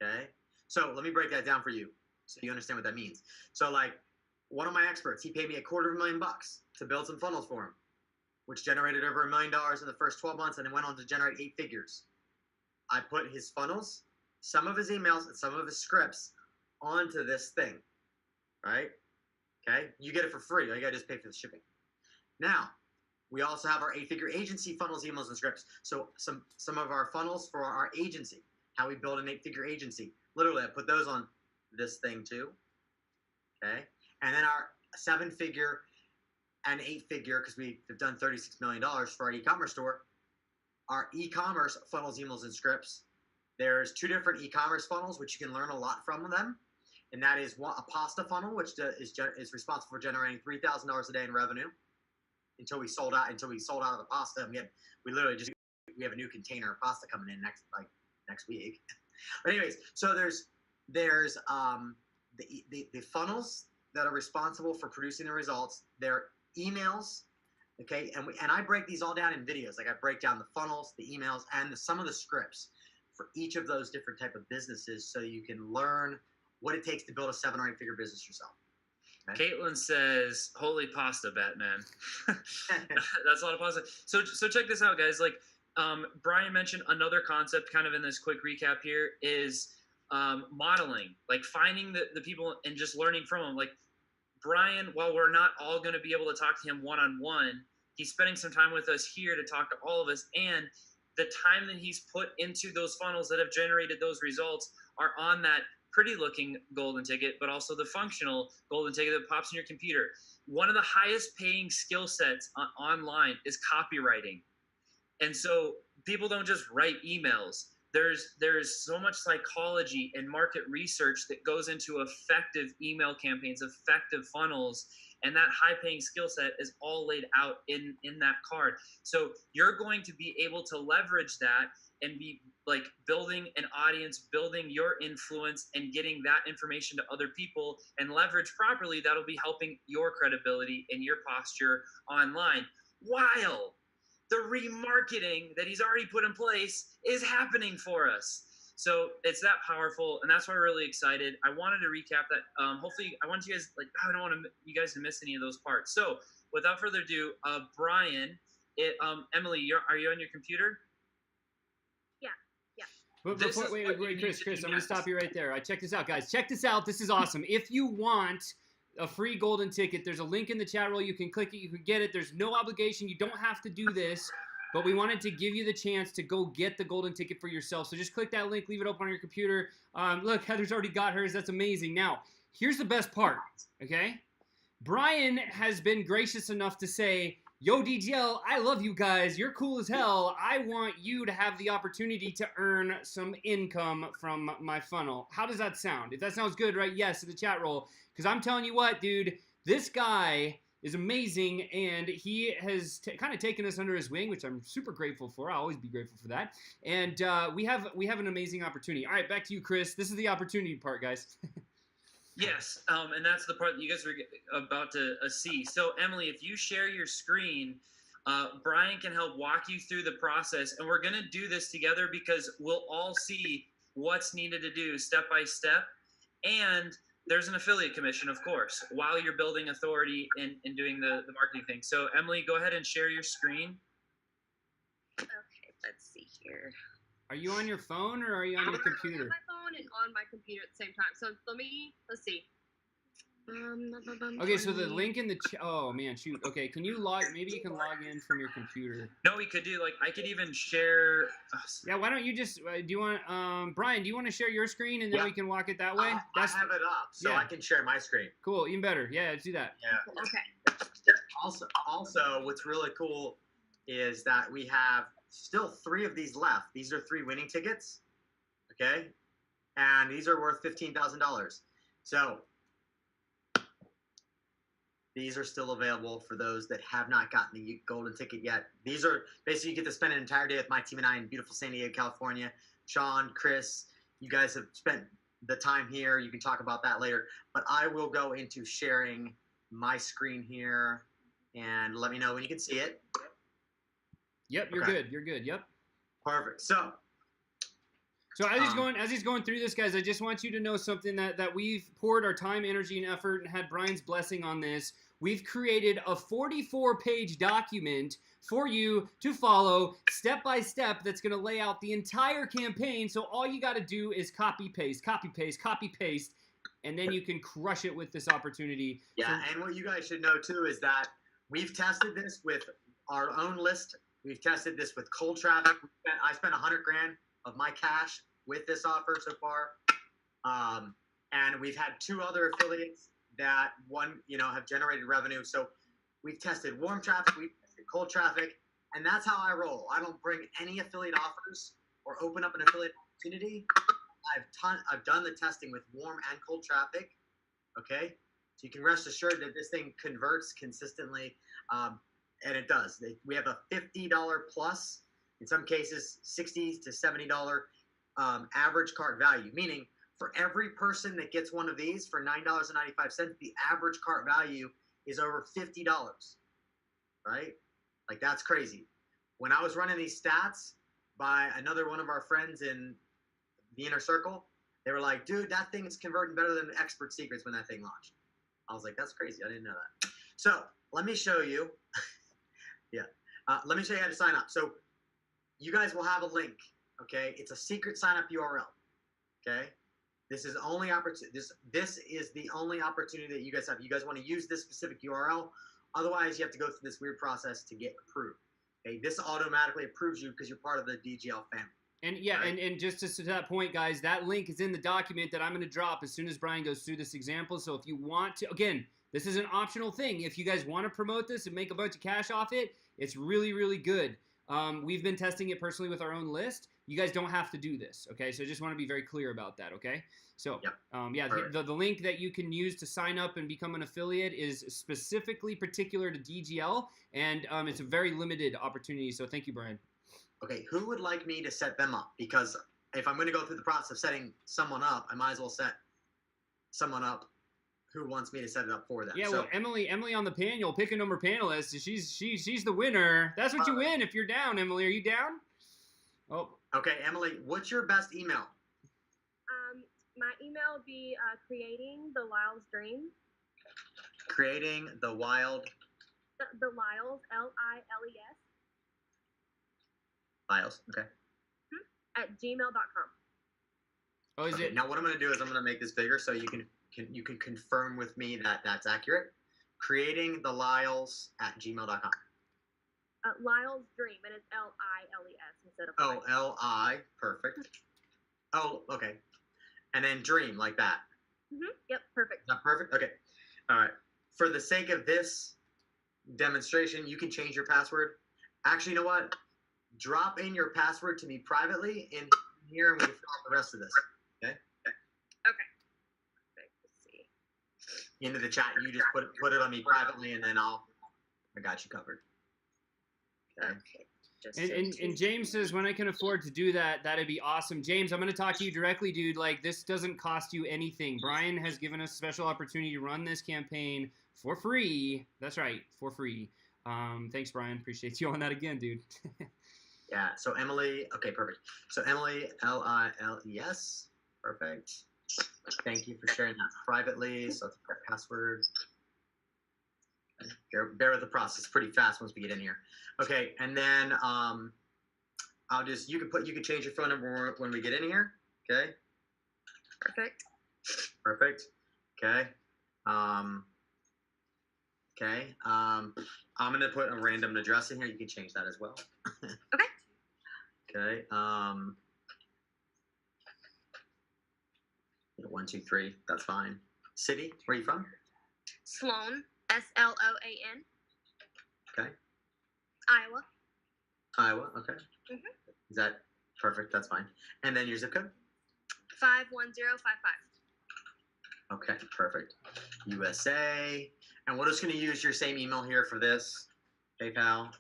[SPEAKER 6] Okay, so let me break that down for you so you understand what that means. So like one of my experts, he paid me $250,000 to build some funnels for him, which generated over $1 million in the first 12 months and then went on to generate 8 figures. I put his funnels, some of his emails, and some of his scripts onto this thing, right? Okay, you get it for free. All you gotta do is pay for the shipping. Now, we also have our 8-figure agency funnels, emails, and scripts. So some of our funnels for our agency, how we build an 8-figure agency. Literally, I put those on this thing too. Okay, and then our 7-figure and 8-figure, because we've done $36 million for our e-commerce store. Our e-commerce funnels, emails, and scripts. There's 2 different e-commerce funnels, which you can learn a lot from them. And that is a pasta funnel, which is responsible for generating $3,000 a day in revenue until we sold out of the pasta. And we literally we have a new container of pasta coming in next week. But anyways, so there's the funnels that are responsible for producing the results. They're emails, okay, and I break these all down in videos. Like I break down the funnels, the emails, and some of the scripts for each of those different type of businesses, so you can learn what it takes to build a 7 or 8-figure business yourself. Okay?
[SPEAKER 5] Caitlin says, "Holy pasta, Batman." That's a lot of pasta. So check this out, guys. Like Brian mentioned, another concept, kind of in this quick recap here, is modeling, like finding the people and just learning from them. Like Brian, while we're not all going to be able to talk to him one-on-one, he's spending some time with us here to talk to all of us. And the time that he's put into those funnels that have generated those results are on that pretty looking golden ticket, but also the functional golden ticket that pops in your computer. One of the highest paying skill sets online is copywriting. And so people don't just write emails. There's so much psychology and market research that goes into effective email campaigns, effective funnels, and that high-paying skill set is all laid out in that card. So you're going to be able to leverage that and be like building an audience, building your influence, and getting that information to other people, and leverage properly. That'll be helping your credibility and your posture online, while the remarketing that he's already put in place is happening for us. So it's that powerful, and that's why we're really excited. I wanted to recap that. Hopefully, I want you guys, I don't want you guys to miss any of those parts. So without further ado, Brian, Emily, are you on your computer?
[SPEAKER 2] But wait, Chris, I'm going to stop you right there. Check this out, guys. Check this out. This is awesome. If you want a free golden ticket, there's a link in the chat roll. You can click it. You can get it. There's no obligation. You don't have to do this. But we wanted to give you the chance to go get the golden ticket for yourself. So just click that link. Leave it open on your computer. Look, Heather's already got hers. That's amazing. Now, here's the best part, okay? Brian has been gracious enough to say, "Yo, DGL, I love you guys. You're cool as hell. I want you to have the opportunity to earn some income from my funnel." How does that sound? If that sounds good, right? Yes, in the chat roll. Because I'm telling you what, dude, this guy is amazing, and he has kind of taken us under his wing, which I'm super grateful for. I'll always be grateful for that. And we have an amazing opportunity. All right, back to you, Chris. This is the opportunity part, guys.
[SPEAKER 5] Yes, and that's the part that you guys are about to see. So, Emily, if you share your screen, Brian can help walk you through the process. And we're going to do this together because we'll all see what's needed to do step by step. And there's an affiliate commission, of course, while you're building authority and doing the marketing thing. So, Emily, go ahead and share your screen.
[SPEAKER 10] Okay, let's see here.
[SPEAKER 2] Are you on your phone or are you on your computer?
[SPEAKER 10] I'm on my phone and on my computer at the same time. So let's see.
[SPEAKER 2] Okay, so the link in the oh man, shoot. Okay, can you maybe you can log in from your computer.
[SPEAKER 5] No, we could do, I could even share.
[SPEAKER 2] Yeah, why don't you just, do you want, Brian, do you want to share your screen and then we can walk it that way?
[SPEAKER 6] I have it up, so I can share my screen.
[SPEAKER 2] Cool, even better. Yeah, let's do that.
[SPEAKER 6] Yeah.
[SPEAKER 10] Okay.
[SPEAKER 6] Also, what's really cool is that we have still 3 of these left. These are 3 winning tickets, okay? And these are worth $15,000. So these are still available for those that have not gotten the golden ticket yet. These are basically, you get to spend an entire day with my team and I in beautiful San Diego, California. Sean, Chris, you guys have spent the time here. You can talk about that later. But I will go into sharing my screen here, and let me know when you can see it.
[SPEAKER 2] Yep, you're
[SPEAKER 6] Okay.
[SPEAKER 2] good. You're good. Yep.
[SPEAKER 6] Perfect. So
[SPEAKER 2] as he's going through this, guys, I just want you to know something that we've poured our time, energy, and effort, and had Brian's blessing on this. We've created a 44-page document for you to follow step by step that's going to lay out the entire campaign. So all you got to do is copy paste, and then you can crush it with this opportunity.
[SPEAKER 6] Yeah, and what you guys should know too is that we've tested this with our own list. We've tested this with cold traffic. I spent $100,000 of my cash with this offer so far, and we've had 2 other affiliates that have generated revenue. So we've tested warm traffic, we've tested cold traffic, and that's how I roll. I don't bring any affiliate offers or open up an affiliate opportunity. I've done the testing with warm and cold traffic. Okay, so you can rest assured that this thing converts consistently, and it does. We have a $50 plus, in some cases $60 to $70 average cart value, meaning for every person that gets one of these for $9.95, the average cart value is over $50, right? Like, that's crazy. When I was running these stats by another one of our friends in the inner circle, they were like, dude, that thing is converting better than Expert Secrets when that thing launched. I was like, that's crazy. I didn't know that. So let me show you. Let me show you how to sign up. So you guys will have a link. Okay, it's a secret sign up URL. Okay, this is only This is the only opportunity that you guys have. You guys want to use this specific URL. Otherwise, you have to go through this weird process to get approved. Okay, this automatically approves you because you're part of the DGL family.
[SPEAKER 2] And yeah, right. and just to that point, guys, that link is in the document that I'm going to drop as soon as Brian goes through this example. So if you want to, again, this is an optional thing. If you guys want to promote this and make a bunch of cash off it, it's really, really good. We've been testing it personally with our own list. You guys don't have to do this, okay? So I just want to be very clear about that, okay? So, the link that you can use to sign up and become an affiliate is specifically particular to DGL, and it's a very limited opportunity. So thank you, Brian.
[SPEAKER 6] Okay, who would like me to set them up? Because if I'm going to go through the process of setting someone up, I might as well set someone up who wants me to set it up for them.
[SPEAKER 2] Yeah, well, Emily on the panel, pick a number panelist. She's the winner. That's what you win if you're down, Emily. Are you down? Oh.
[SPEAKER 6] Okay, Emily, what's your best email?
[SPEAKER 10] My email would be creating the Lyle's dream.
[SPEAKER 6] Creating the wild.
[SPEAKER 10] The Lyle's, L-I-L-E-S.
[SPEAKER 6] Lyle's, okay.
[SPEAKER 10] At gmail.com.
[SPEAKER 2] Oh, is it?
[SPEAKER 6] Now what I'm going to do is I'm going to make this bigger so you can confirm with me that that's accurate. Creating the Lyle's at gmail.com.
[SPEAKER 10] Lyle's dream, and it's L-I-L-E-S instead of
[SPEAKER 6] Oh, L-I, perfect. Oh, okay. And then dream, like that.
[SPEAKER 10] Yep, perfect.
[SPEAKER 6] Is that perfect? Okay. All right. For the sake of this demonstration, you can change your password. Actually, you know what? Drop in your password to me privately in here, and we can fill out the rest of this. Okay?
[SPEAKER 10] Okay. Let's see.
[SPEAKER 6] Into the chat, you just put it on me privately, and then I got you covered.
[SPEAKER 10] Okay.
[SPEAKER 2] And James says, when I can afford to do that, that'd be awesome. James, I'm going to talk to you directly, dude. Like, this doesn't cost you anything. Brian has given us a special opportunity to run this campaign for free. That's right, for free. Thanks, Brian. Appreciate you on that again, dude.
[SPEAKER 6] Yeah, so Emily, okay, perfect. So Emily, L-I-L-E-S, perfect. Thank you for sharing that privately. So that's our password. Bear with the process pretty fast once we get in here. Okay, and then you can change your phone number when we get in here. Okay.
[SPEAKER 10] Perfect.
[SPEAKER 6] Perfect. Okay. I'm gonna put a random address in here. You can change that as well.
[SPEAKER 10] Okay.
[SPEAKER 6] Okay. 1, 2, 3. That's fine. City. Where are you from?
[SPEAKER 10] Sloan. S-L-O-A-N.
[SPEAKER 6] Okay.
[SPEAKER 10] Iowa.
[SPEAKER 6] Iowa. Okay. Is that perfect? That's fine. And then your zip code?
[SPEAKER 10] 51055.
[SPEAKER 6] Okay. Perfect. USA. And we're just going to use your same email here for this. PayPal.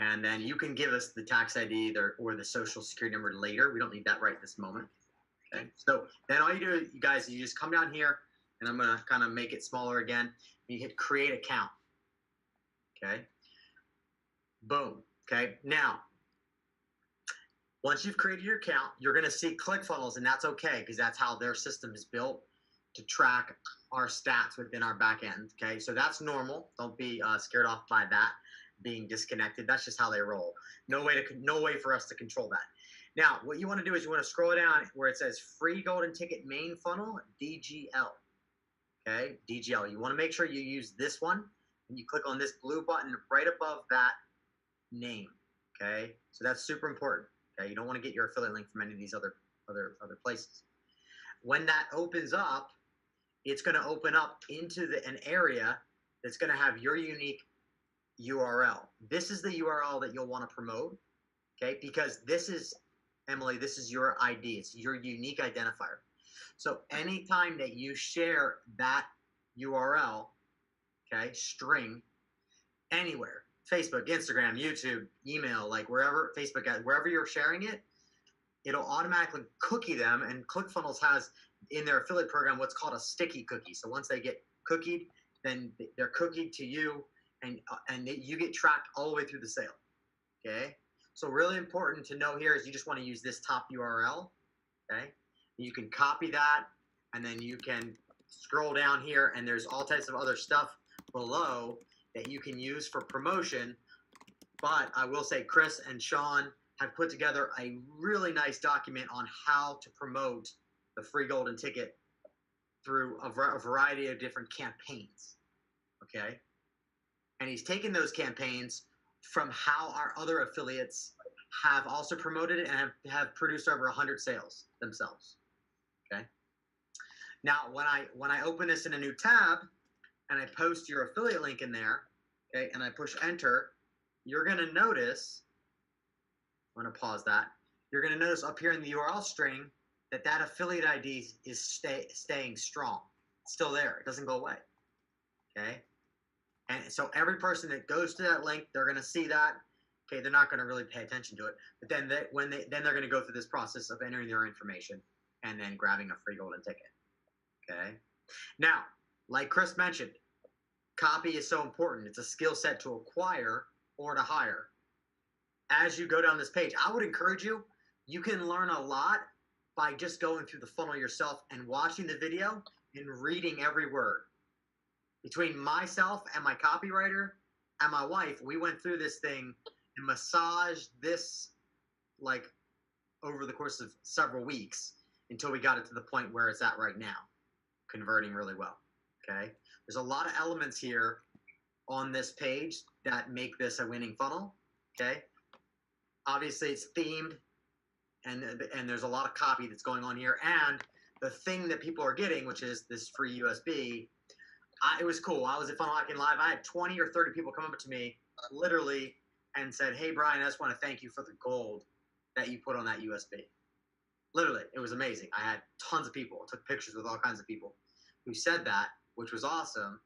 [SPEAKER 6] And then you can give us the tax ID or the social security number later. We don't need that right this moment. Okay. So then all you do, you guys, you just come down here, and I'm going to kind of make it smaller again. You hit create account. Okay. Boom. Okay, now, once you've created your account, you're going to see ClickFunnels, and that's okay because that's how their system is built to track our stats within our back end. Okay, so that's normal. Don't be scared off by that being disconnected. That's just how they roll. No way for us to control that. Now, what you want to do is you want to scroll down where it says free golden ticket main funnel, DGL. Okay, DGL. You want to make sure you use this one, and you click on this blue button right above that name. Okay, so that's super important. Okay, you don't want to get your affiliate link from any of these other places. When that opens up, it's going to open up into an area that's going to have your unique URL. This is the URL that you'll want to promote. Okay, because this is, Emily, this is your ID. It's your unique identifier. So anytime that you share that URL, okay, string, anywhere, Facebook, Instagram, YouTube, email, like wherever, Facebook, wherever you're sharing it, it'll automatically cookie them. And ClickFunnels has in their affiliate program what's called a sticky cookie. So once they get cookied, then they're cookied to you, and you get tracked all the way through the sale. Okay. So really important to know here is you just want to use this top URL. Okay. You can copy that, and then you can scroll down here, and there's all types of other stuff below that you can use for promotion. But I will say Chris and Sean have put together a really nice document on how to promote the free golden ticket through a variety of different campaigns. Okay. And he's taken those campaigns from how our other affiliates have also promoted it and have produced over 100 sales themselves. Okay. Now, when I open this in a new tab and I post your affiliate link in there, okay, and I push enter, you're going to notice, I'm going to pause that. You're going to notice up here in the URL string that affiliate ID is staying strong. It's still there. It doesn't go away. Okay. And so every person that goes to that link, they're going to see that. Okay, they're not going to really pay attention to it, but then they're going to go through this process of entering their information and then grabbing a free golden ticket. Okay. Now, like Chris mentioned, copy is so important. It's a skill set to acquire or to hire. As you go down this page, I would encourage you. You can learn a lot by just going through the funnel yourself and watching the video and reading every word. Between myself and my copywriter and my wife, we went through this thing and massaged this like over the course of several weeks until we got it to the point where it's at right now, converting really well. Okay. There's a lot of elements here on this page that make this a winning funnel. Okay. Obviously it's themed, and there's a lot of copy that's going on here. And the thing that people are getting, which is this free USB, it was cool. I was at Funnel Hacking Live. I had 20 or 30 people come up to me literally and said, "Hey, Brian, I just want to thank you for the gold that you put on that USB." Literally, it was amazing. I had tons of people. I took pictures with all kinds of people who said that, which was awesome.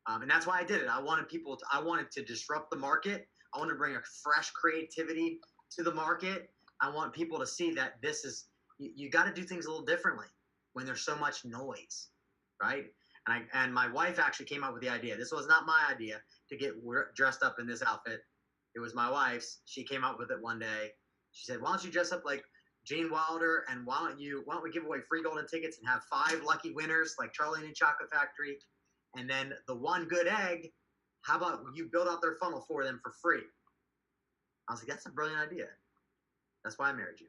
[SPEAKER 6] And that's why I did it. I wanted to disrupt the market. I wanted to bring a fresh creativity to the market. I want people to see that this is, you got to do things a little differently when there's so much noise, right? And my wife actually came up with the idea. This was not my idea to get dressed up in this outfit. It was my wife's. She came up with it one day. She said, "Why don't you dress up like Gene Wilder, and why don't we give away free golden tickets and have 5 lucky winners like Charlie and the Chocolate Factory, and then the one good egg, how about you build out their funnel for them for free?" I was like, "That's a brilliant idea. That's why I married you."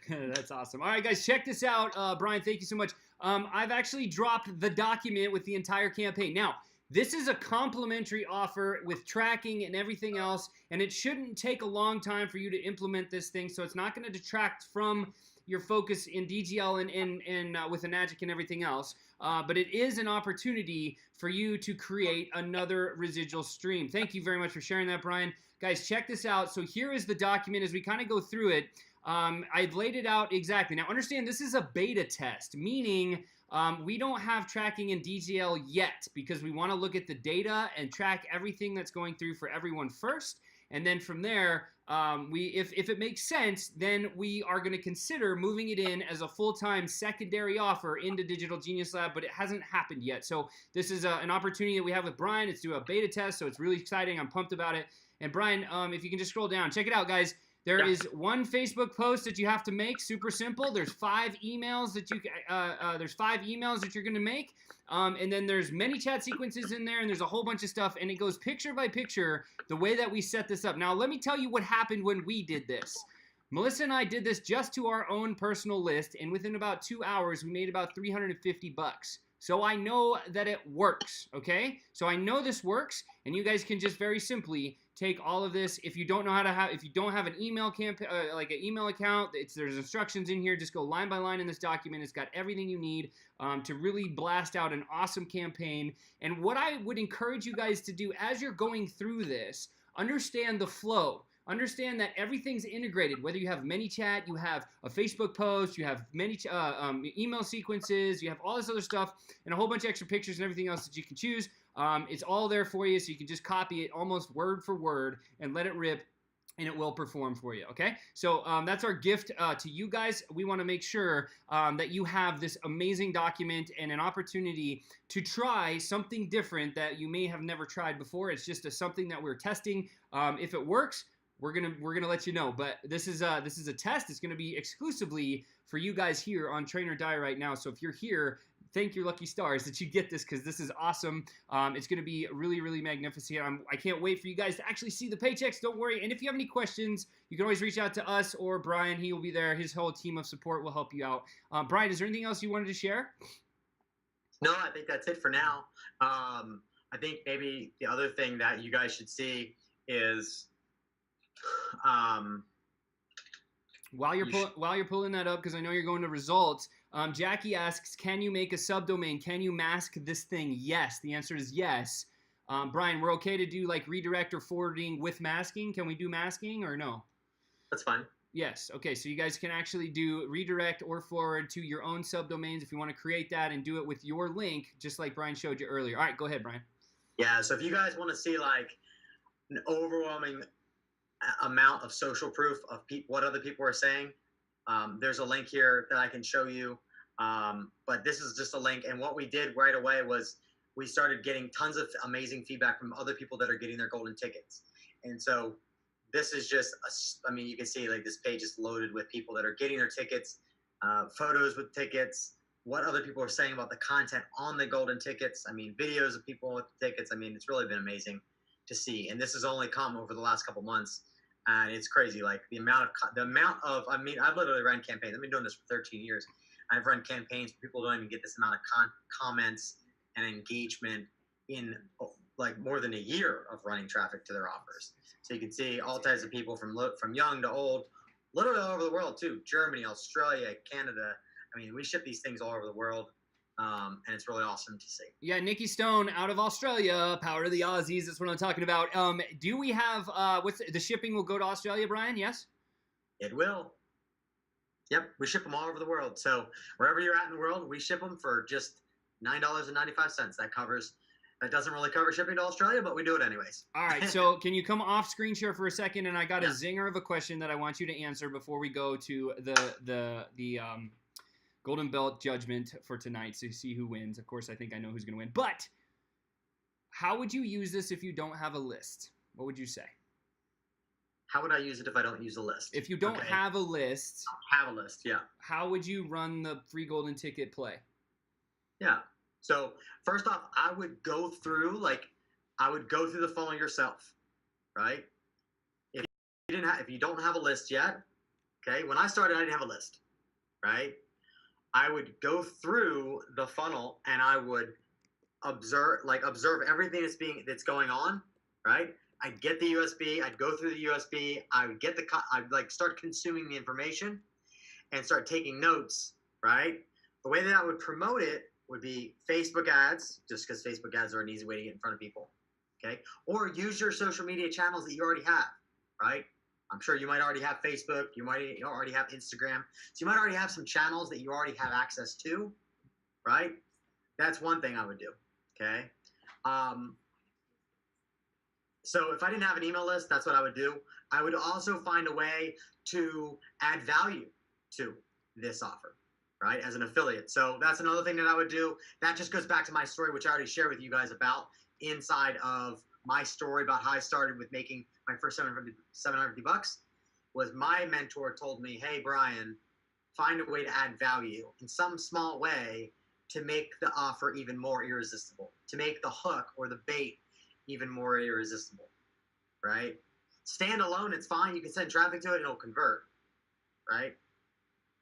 [SPEAKER 2] That's awesome. All right, guys, check this out. Brian, thank you so much. I've actually dropped the document with the entire campaign. Now, this is a complimentary offer with tracking and everything else, and it shouldn't take a long time for you to implement this thing, so it's not going to detract from your focus in DGL and with Enagic and everything else. But it is an opportunity for you to create another residual stream. Thank you very much for sharing that, Brian. Guys, check this out. So here is the document as we kind of go through it. I've laid it out exactly. Now, understand this is a beta test, meaning we don't have tracking in DGL yet because we want to look at the data and track everything that's going through for everyone first. And then from there, if it makes sense, then we are going to consider moving it in as a full-time secondary offer into Digital Genius Lab, but it hasn't happened yet. So this is an opportunity that we have with Brian. It's to do a beta test, so it's really exciting. I'm pumped about it. And Brian, if you can just scroll down, check it out, guys. There is one Facebook post that you have to make. Super simple. There's 5 emails that you're gonna make, and then there's many chat sequences in there, and there's a whole bunch of stuff, and it goes picture by picture the way that we set this up. Now, let me tell you what happened when we did this. Melissa and I did this just to our own personal list, and within about 2 hours, we made about $350. So I know that it works, okay? So I know this works, and you guys can just very simply take all of this. If you don't know how to if you don't have an email like an email account, there's instructions in here. Just go line by line in this document. It's got everything you need to really blast out an awesome campaign. And what I would encourage you guys to do as you're going through this, understand the flow. Understand that everything's integrated. Whether you have ManyChat, you have a Facebook post, you have many email sequences, you have all this other stuff, and a whole bunch of extra pictures and everything else that you can choose. It's all there for you, so you can just copy it almost word for word and let it rip, and it will perform for you, okay? So that's our gift to you guys. We want to make sure that you have this amazing document and an opportunity to try something different that you may have never tried before. It's just something that we're testing. If it works, we're gonna let you know. But this is a test. It's gonna be exclusively for you guys here on Train or Die right now. So if you're here, thank your lucky stars that you get this, because this is awesome. It's gonna be really, really magnificent. I can't wait for you guys to actually see the paychecks. Don't worry. And if you have any questions, you can always reach out to us or Brian. He will be there. His whole team of support will help you out. Brian, is there anything else you wanted to share?
[SPEAKER 6] No, I think that's it for now. I think maybe the other thing that you guys should see is
[SPEAKER 2] while you're pulling that up, because I know you're going to results, Jackie asks, can you make a subdomain? Can you mask this thing? Yes, the answer is yes. Brian, we're okay to do like redirect or forwarding with masking. Can we do masking or no?
[SPEAKER 6] That's fine.
[SPEAKER 2] Yes. Okay, so you guys can actually do redirect or forward to your own subdomains if you want to create that and do it with your link, just like Brian showed you earlier. All right, go ahead, Brian.
[SPEAKER 6] Yeah, so if you guys want to see like an overwhelming amount of social proof of what other people are saying, there's a link here that I can show you, but this is just a link. And what we did right away was we started getting tons of amazing feedback from other people that are getting their golden tickets. And so this is just I mean, you can see like this page is loaded with people that are getting their tickets, photos with tickets, what other people are saying about the content on the golden tickets. I mean, videos of people with the tickets. I mean, it's really been amazing to see. And this has only come over the last couple months. And it's crazy, like the amount of, I mean, I've literally run campaigns. I've been doing this for 13 years. I've run campaigns where people don't even get this amount of comments and engagement in like more than a year of running traffic to their offers. So you can see all types of people from young to old, literally all over the world too. Germany, Australia, Canada. I mean, we ship these things all over the world. And it's really awesome to see.
[SPEAKER 2] Yeah, Nikki Stone out of Australia, power to the Aussies. That's what I'm talking about. Do we have what's the shipping will go to Australia, Brian? Yes,
[SPEAKER 6] it will. Yep, we ship them all over the world. So wherever you're at in the world, we ship them for just $9.95. That doesn't really cover shipping to Australia, but we do it anyways.
[SPEAKER 2] All right. So can you come off screen share for a second? And I got a zinger of a question that I want you to answer before we go to the Golden Belt judgment for tonight, so you see who wins. Of course, I think I know who's going to win. But how would you use this if you don't have a list? What would you say?
[SPEAKER 6] How would I use it if I don't use a list?
[SPEAKER 2] If you don't have a list.
[SPEAKER 6] Have a list, yeah.
[SPEAKER 2] How would you run the free golden ticket play?
[SPEAKER 6] Yeah. So first off, I would go through the funnel yourself, right? If you don't have a list yet, okay. When I started, I didn't have a list, right? I would go through the funnel and I would observe everything that's going on, right? I'd get the USB, I'd go through the USB, I'd start consuming the information and start taking notes, right? The way that I would promote it would be Facebook ads, just because Facebook ads are an easy way to get in front of people, okay? Or use your social media channels that you already have, right? I'm sure you might already have Facebook. You might already have Instagram. So you might already have some channels that you already have access to, right? That's one thing I would do, okay? So if I didn't have an email list, that's what I would do. I would also find a way to add value to this offer, right, as an affiliate. So that's another thing that I would do. That just goes back to my story, which I already shared with you guys about inside of my story about how I started with making my first 750 bucks, was my mentor told me, hey, Brian, find a way to add value in some small way to make the offer even more irresistible, to make the hook or the bait even more irresistible, right? Stand alone, it's fine. You can send traffic to it, it'll convert, right?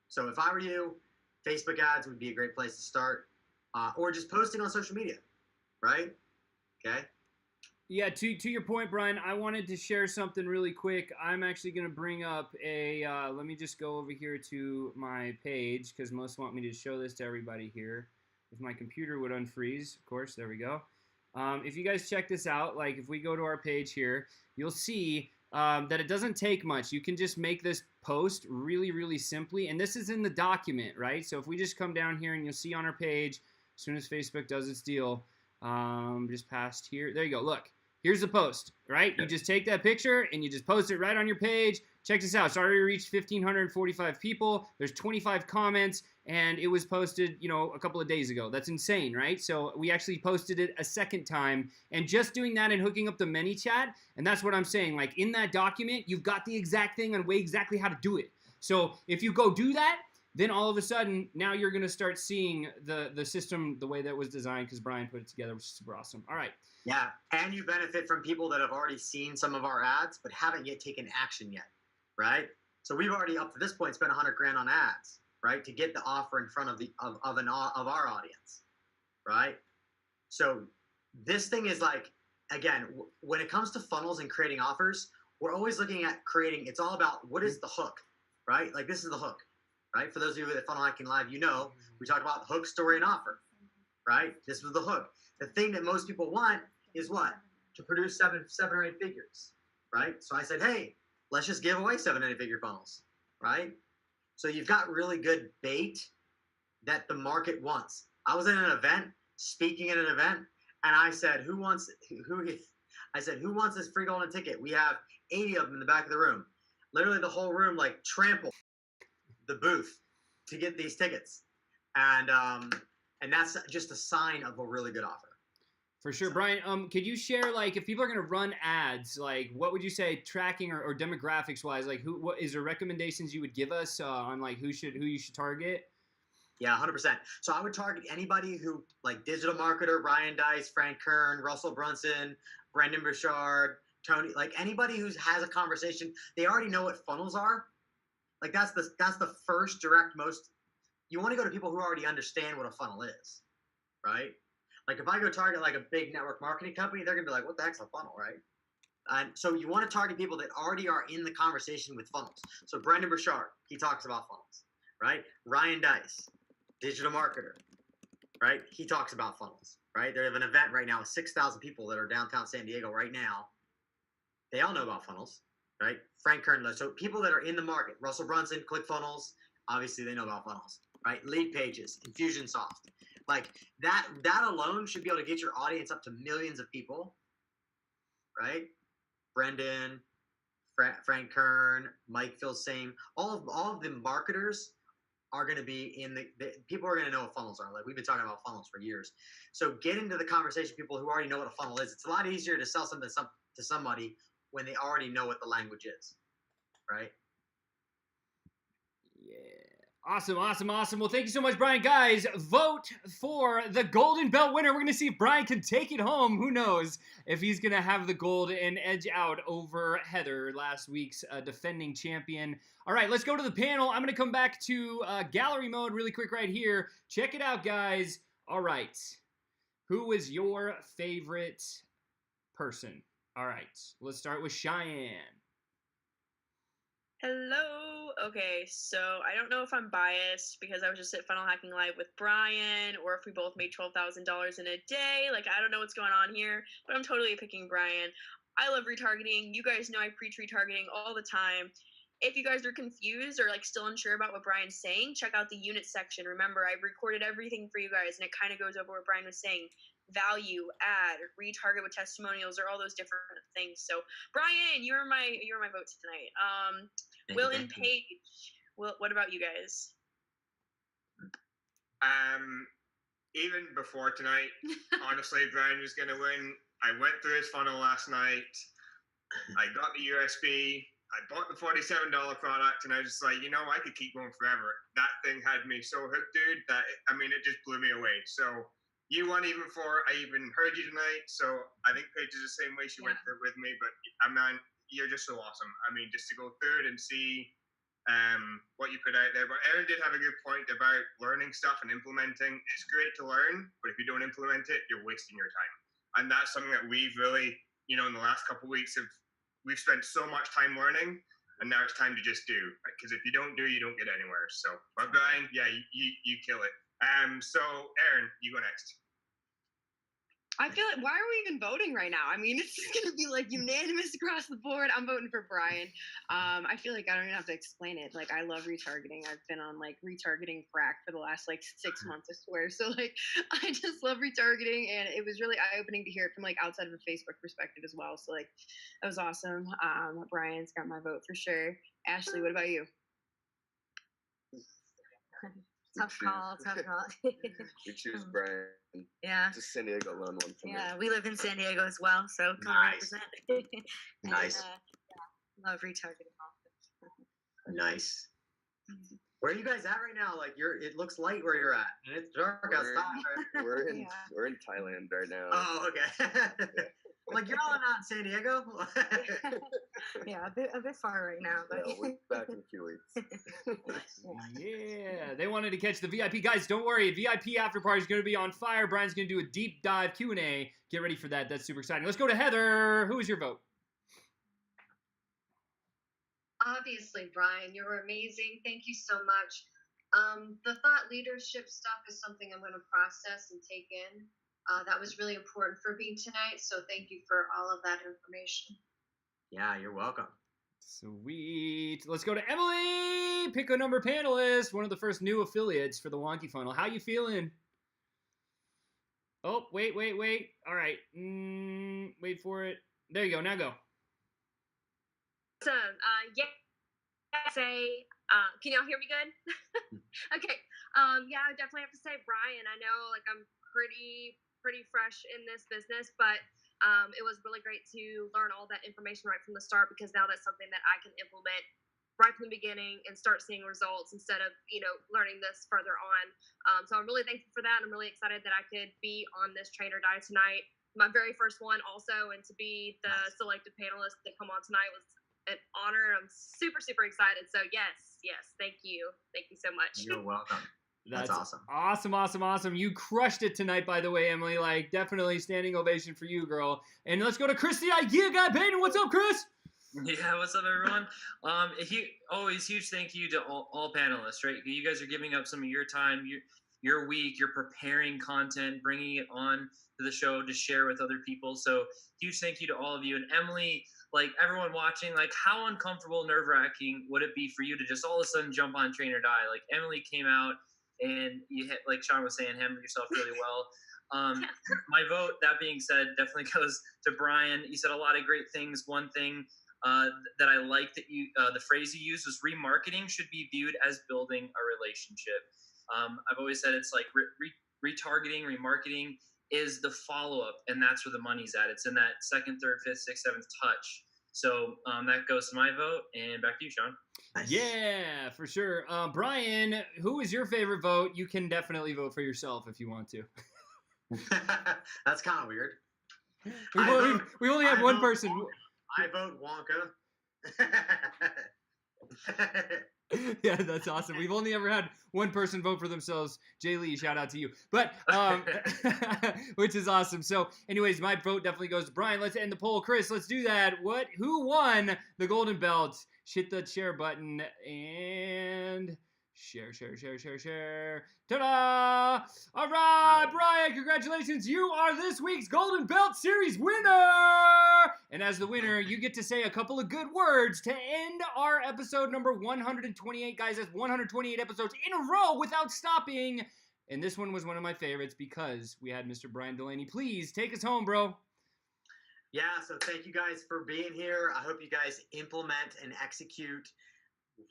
[SPEAKER 6] So if I were you, Facebook ads would be a great place to start, or just posting on social media, right? Okay.
[SPEAKER 2] Yeah, to your point, Brian, I wanted to share something really quick. I'm actually going to bring up a, let me just go over here to my page, because most want me to show this to everybody here. If my computer would unfreeze, of course, there we go. If you guys check this out, like if we go to our page here, you'll see that it doesn't take much. You can just make this post really, really simply, and this is in the document, right? So if we just come down here and you'll see on our page, as soon as Facebook does its deal, just past here, there you go, look. Here's the post, right? You just take that picture and you just post it right on your page. Check this out. It's already reached 1,545 people. There's 25 comments, and it was posted, you know, a couple of days ago. That's insane, right? So we actually posted it a second time, and just doing that and hooking up the ManyChat, and that's what I'm saying. Like in that document, you've got the exact thing on way exactly how to do it. So if you go do that, then all of a sudden, now you're going to start seeing the system the way that was designed because Brian put it together, which is super awesome. All right.
[SPEAKER 6] Yeah, and you benefit from people that have already seen some of our ads but haven't yet taken action yet, right? So we've already up to this point spent 100 grand on ads, right, to get the offer in front of our audience, right? So this thing is like, again, when it comes to funnels and creating offers, we're always looking at creating. It's all about what is the hook, right? Like this is the hook, right? For those of you that Funnel Hacking Live, you know we talk about hook, story, and offer, right? This was the hook. The thing that most people want is what? To produce seven or eight figures, right? So I said, hey, let's just give away 7 or 8 figure funnels, right? So you've got really good bait that the market wants. I was in an event, speaking at an event, and I said, who wants this free golden ticket? We have 80 of them in the back of the room. Literally the whole room like trampled the booth to get these tickets. And that's just a sign of a really good offer.
[SPEAKER 2] For sure. Brian, could you share, like, if people are going to run ads, like, what would you say tracking or demographics-wise? Like, what is there recommendations you would give us on, like, who you should target?
[SPEAKER 6] Yeah, 100%. So I would target anybody who, like, digital marketer, Ryan Dice, Frank Kern, Russell Brunson, Brendan Burchard, Tony, like, anybody who has a conversation, they already know what funnels are. Like, that's the first direct most. You want to go to people who already understand what a funnel is, right? Like if I go target like a big network marketing company, they're gonna be like, what the heck's a funnel, right? And so you want to target people that already are in the conversation with funnels. So Brendan Burchard, he talks about funnels, right? Ryan Dice, digital marketer, right? He talks about funnels, right? They have an event right now with 6,000 people that are downtown San Diego right now. They all know about funnels, right? Frank Kern, so people that are in the market, Russell Brunson, ClickFunnels, obviously they know about funnels, right? Lead Pages, Infusionsoft. Like that alone should be able to get your audience up to millions of people, right? Brendan, Frank Kern, Mike feels same. All of the marketers are going to be in the people are going to know what funnels are. Like we've been talking about funnels for years. So get into the conversation, people who already know what a funnel is. It's a lot easier to sell something to somebody when they already know what the language is, right?
[SPEAKER 2] Yeah. Awesome. Well, thank you so much, Brian. Guys, vote for the Golden Belt winner. We're going to see if Brian can take it home. Who knows if he's going to have the gold and edge out over Heather, last week's defending champion. All right, let's go to the panel. I'm going to come back to gallery mode really quick right here. Check it out, guys. All right. Who is your favorite person? All right, let's start with Cheyenne.
[SPEAKER 3] Hello. Okay, so I don't know if I'm biased because I was just at Funnel Hacking Live with Brian, or if we both made $12,000 in a day. Like, I don't know what's going on here, but I'm totally picking Brian. I love retargeting. You guys know I preach retargeting all the time. If you guys are confused or like still unsure about what Brian's saying, check out the unit section. Remember, I've recorded everything for you guys, and it kind of goes over what Brian was saying. Value, add, retarget with testimonials, or all those different things. So, Brian, you're my votes tonight. Will and Paige. What about you guys?
[SPEAKER 7] Even before tonight, honestly, Brian was gonna win. I went through his funnel last night. I got the USB. I bought the $47 product, and I was just like, I could keep going forever. That thing had me so hooked, dude, that it just blew me away. So you won even before I even heard you tonight. So I think Paige is the same way. She went there with me, but man, you're just so awesome. Just to go through it and see what you put out there. But Aaron did have a good point about learning stuff and implementing. It's great to learn, but if you don't implement it, you're wasting your time. And that's something that we've really, in the last couple of weeks, we've spent so much time learning, and now it's time to just do. Because if you don't do, you don't get anywhere. So, but Brian, yeah, you kill it. So Aaron, you go next.
[SPEAKER 4] I feel like, why are we even voting right now? It's just going to be like unanimous across the board. I'm voting for Brian. I feel like I don't even have to explain it. Like, I love retargeting. I've been on retargeting crack for the last 6 months, I swear. So I just love retargeting, and it was really eye-opening to hear it from outside of a Facebook perspective as well. So that was awesome. Brian's got my vote for sure. Ashley, what about you?
[SPEAKER 8] Tough call.
[SPEAKER 9] We choose Brian.
[SPEAKER 8] Yeah.
[SPEAKER 9] Just San Diego alone one for me.
[SPEAKER 8] Yeah, we live in San Diego as well, so come
[SPEAKER 6] Nice.
[SPEAKER 8] represent.
[SPEAKER 6] Nice.
[SPEAKER 8] Love retargeting.
[SPEAKER 6] Nice. Where are you guys at right now? It looks light where you're at, and it's dark outside.
[SPEAKER 9] We're in Thailand right now.
[SPEAKER 6] Oh, okay. You're all not in San Diego.
[SPEAKER 8] Yeah, a bit far right now, but
[SPEAKER 9] Yeah, we'll be back in a few weeks.
[SPEAKER 2] Yeah, they wanted to catch the VIP. Guys, don't worry. VIP after party is going to be on fire. Brian's going to do a deep dive Q&A. Get ready for that. That's super exciting. Let's go to Heather. Who is your vote?
[SPEAKER 11] Obviously, Brian, you're amazing. Thank you so much. The thought leadership stuff is something I'm going to process and take in. That was really important for me tonight, so thank you for all of that information.
[SPEAKER 6] Yeah, you're welcome.
[SPEAKER 2] Sweet. Let's go to Emily. Pick a number panelist. One of the first new affiliates for the Wonky Funnel. How you feeling? Oh, wait. All right. Wait for it. There you go. Now go.
[SPEAKER 10] Awesome. Can y'all hear me good? Okay. I would definitely have to say Brian. I know I'm pretty fresh in this business, but it was really great to learn all that information right from the start, because now that's something that I can implement right from the beginning and start seeing results instead of learning this further on. So I'm really thankful for that. I'm really excited that I could be on this Train or Die tonight, my very first one also, and to be the selected panelist that come on tonight was an honor. I'm super excited. So yes, thank you so much.
[SPEAKER 6] You're welcome. That's awesome.
[SPEAKER 2] Awesome. You crushed it tonight, by the way, Emily. Definitely standing ovation for you, girl. And let's go to Chris, the idea guy. Peyton, what's up, Chris?
[SPEAKER 5] Yeah, what's up, everyone? Always huge thank you to all panelists, right? You guys are giving up some of your time, your week, you're preparing content, bringing it on to the show to share with other people. So huge thank you to all of you. And Emily, everyone watching, how uncomfortable, nerve-wracking would it be for you to just all of a sudden jump on Train or Die? Emily came out, and you hit, like Sean was saying, handled yourself really well. My vote, that being said, definitely goes to Brian. You said a lot of great things. One thing that I like that the phrase you used was remarketing should be viewed as building a relationship. I've always said it's retargeting, remarketing is the follow-up, and that's where the money's at. It's in that second, third, fifth, sixth, seventh touch. So that goes to my vote, and back to you, Sean.
[SPEAKER 6] Nice.
[SPEAKER 2] Yeah, for sure. Brian, who is your favorite vote? You can definitely vote for yourself if you want to.
[SPEAKER 6] That's kind of weird.
[SPEAKER 2] We only have one person.
[SPEAKER 6] I vote Wonka.
[SPEAKER 2] Yeah, that's awesome. We've only ever had one person vote for themselves. Jay Lee, shout out to you. But which is awesome. So, anyways, my vote definitely goes to Brian. Let's end the poll. Chris, let's do that. Who won the golden belt? Hit the share button and share. Ta-da! All right, Brian, congratulations. You are this week's Golden Belt Series winner. And as the winner, you get to say a couple of good words to end our episode number 128. Guys, that's 128 episodes in a row without stopping. And this one was one of my favorites because we had Mr. Brian Delaney. Please take us home, bro.
[SPEAKER 6] Yeah, so thank you guys for being here. I hope you guys implement and execute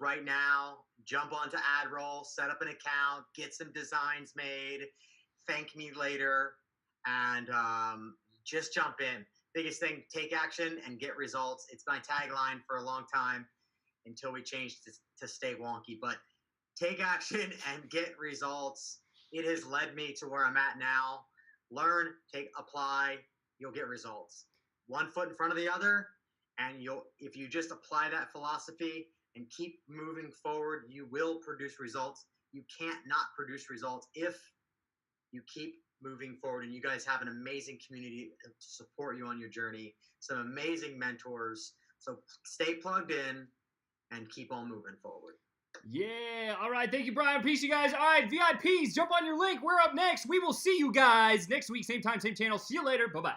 [SPEAKER 6] right now. Jump onto AdRoll, set up an account, get some designs made, thank me later, and just jump in. biggest thing, take action and get results. It's my tagline for a long time until we changed to stay wonky. But take action and get results. It has led me to where I'm at now. Learn, apply, you'll get results. One foot in front of the other, and if you just apply that philosophy and keep moving forward, you will produce results. You can't not produce results if you keep moving forward. And you guys have an amazing community to support you on your journey, some amazing mentors. So stay plugged in and keep on moving forward.
[SPEAKER 2] Yeah. All right. Thank you, Brian. Peace, you guys. All right, VIPs, jump on your link. We're up next. We will see you guys next week, same time, same channel. See you later. Bye-bye.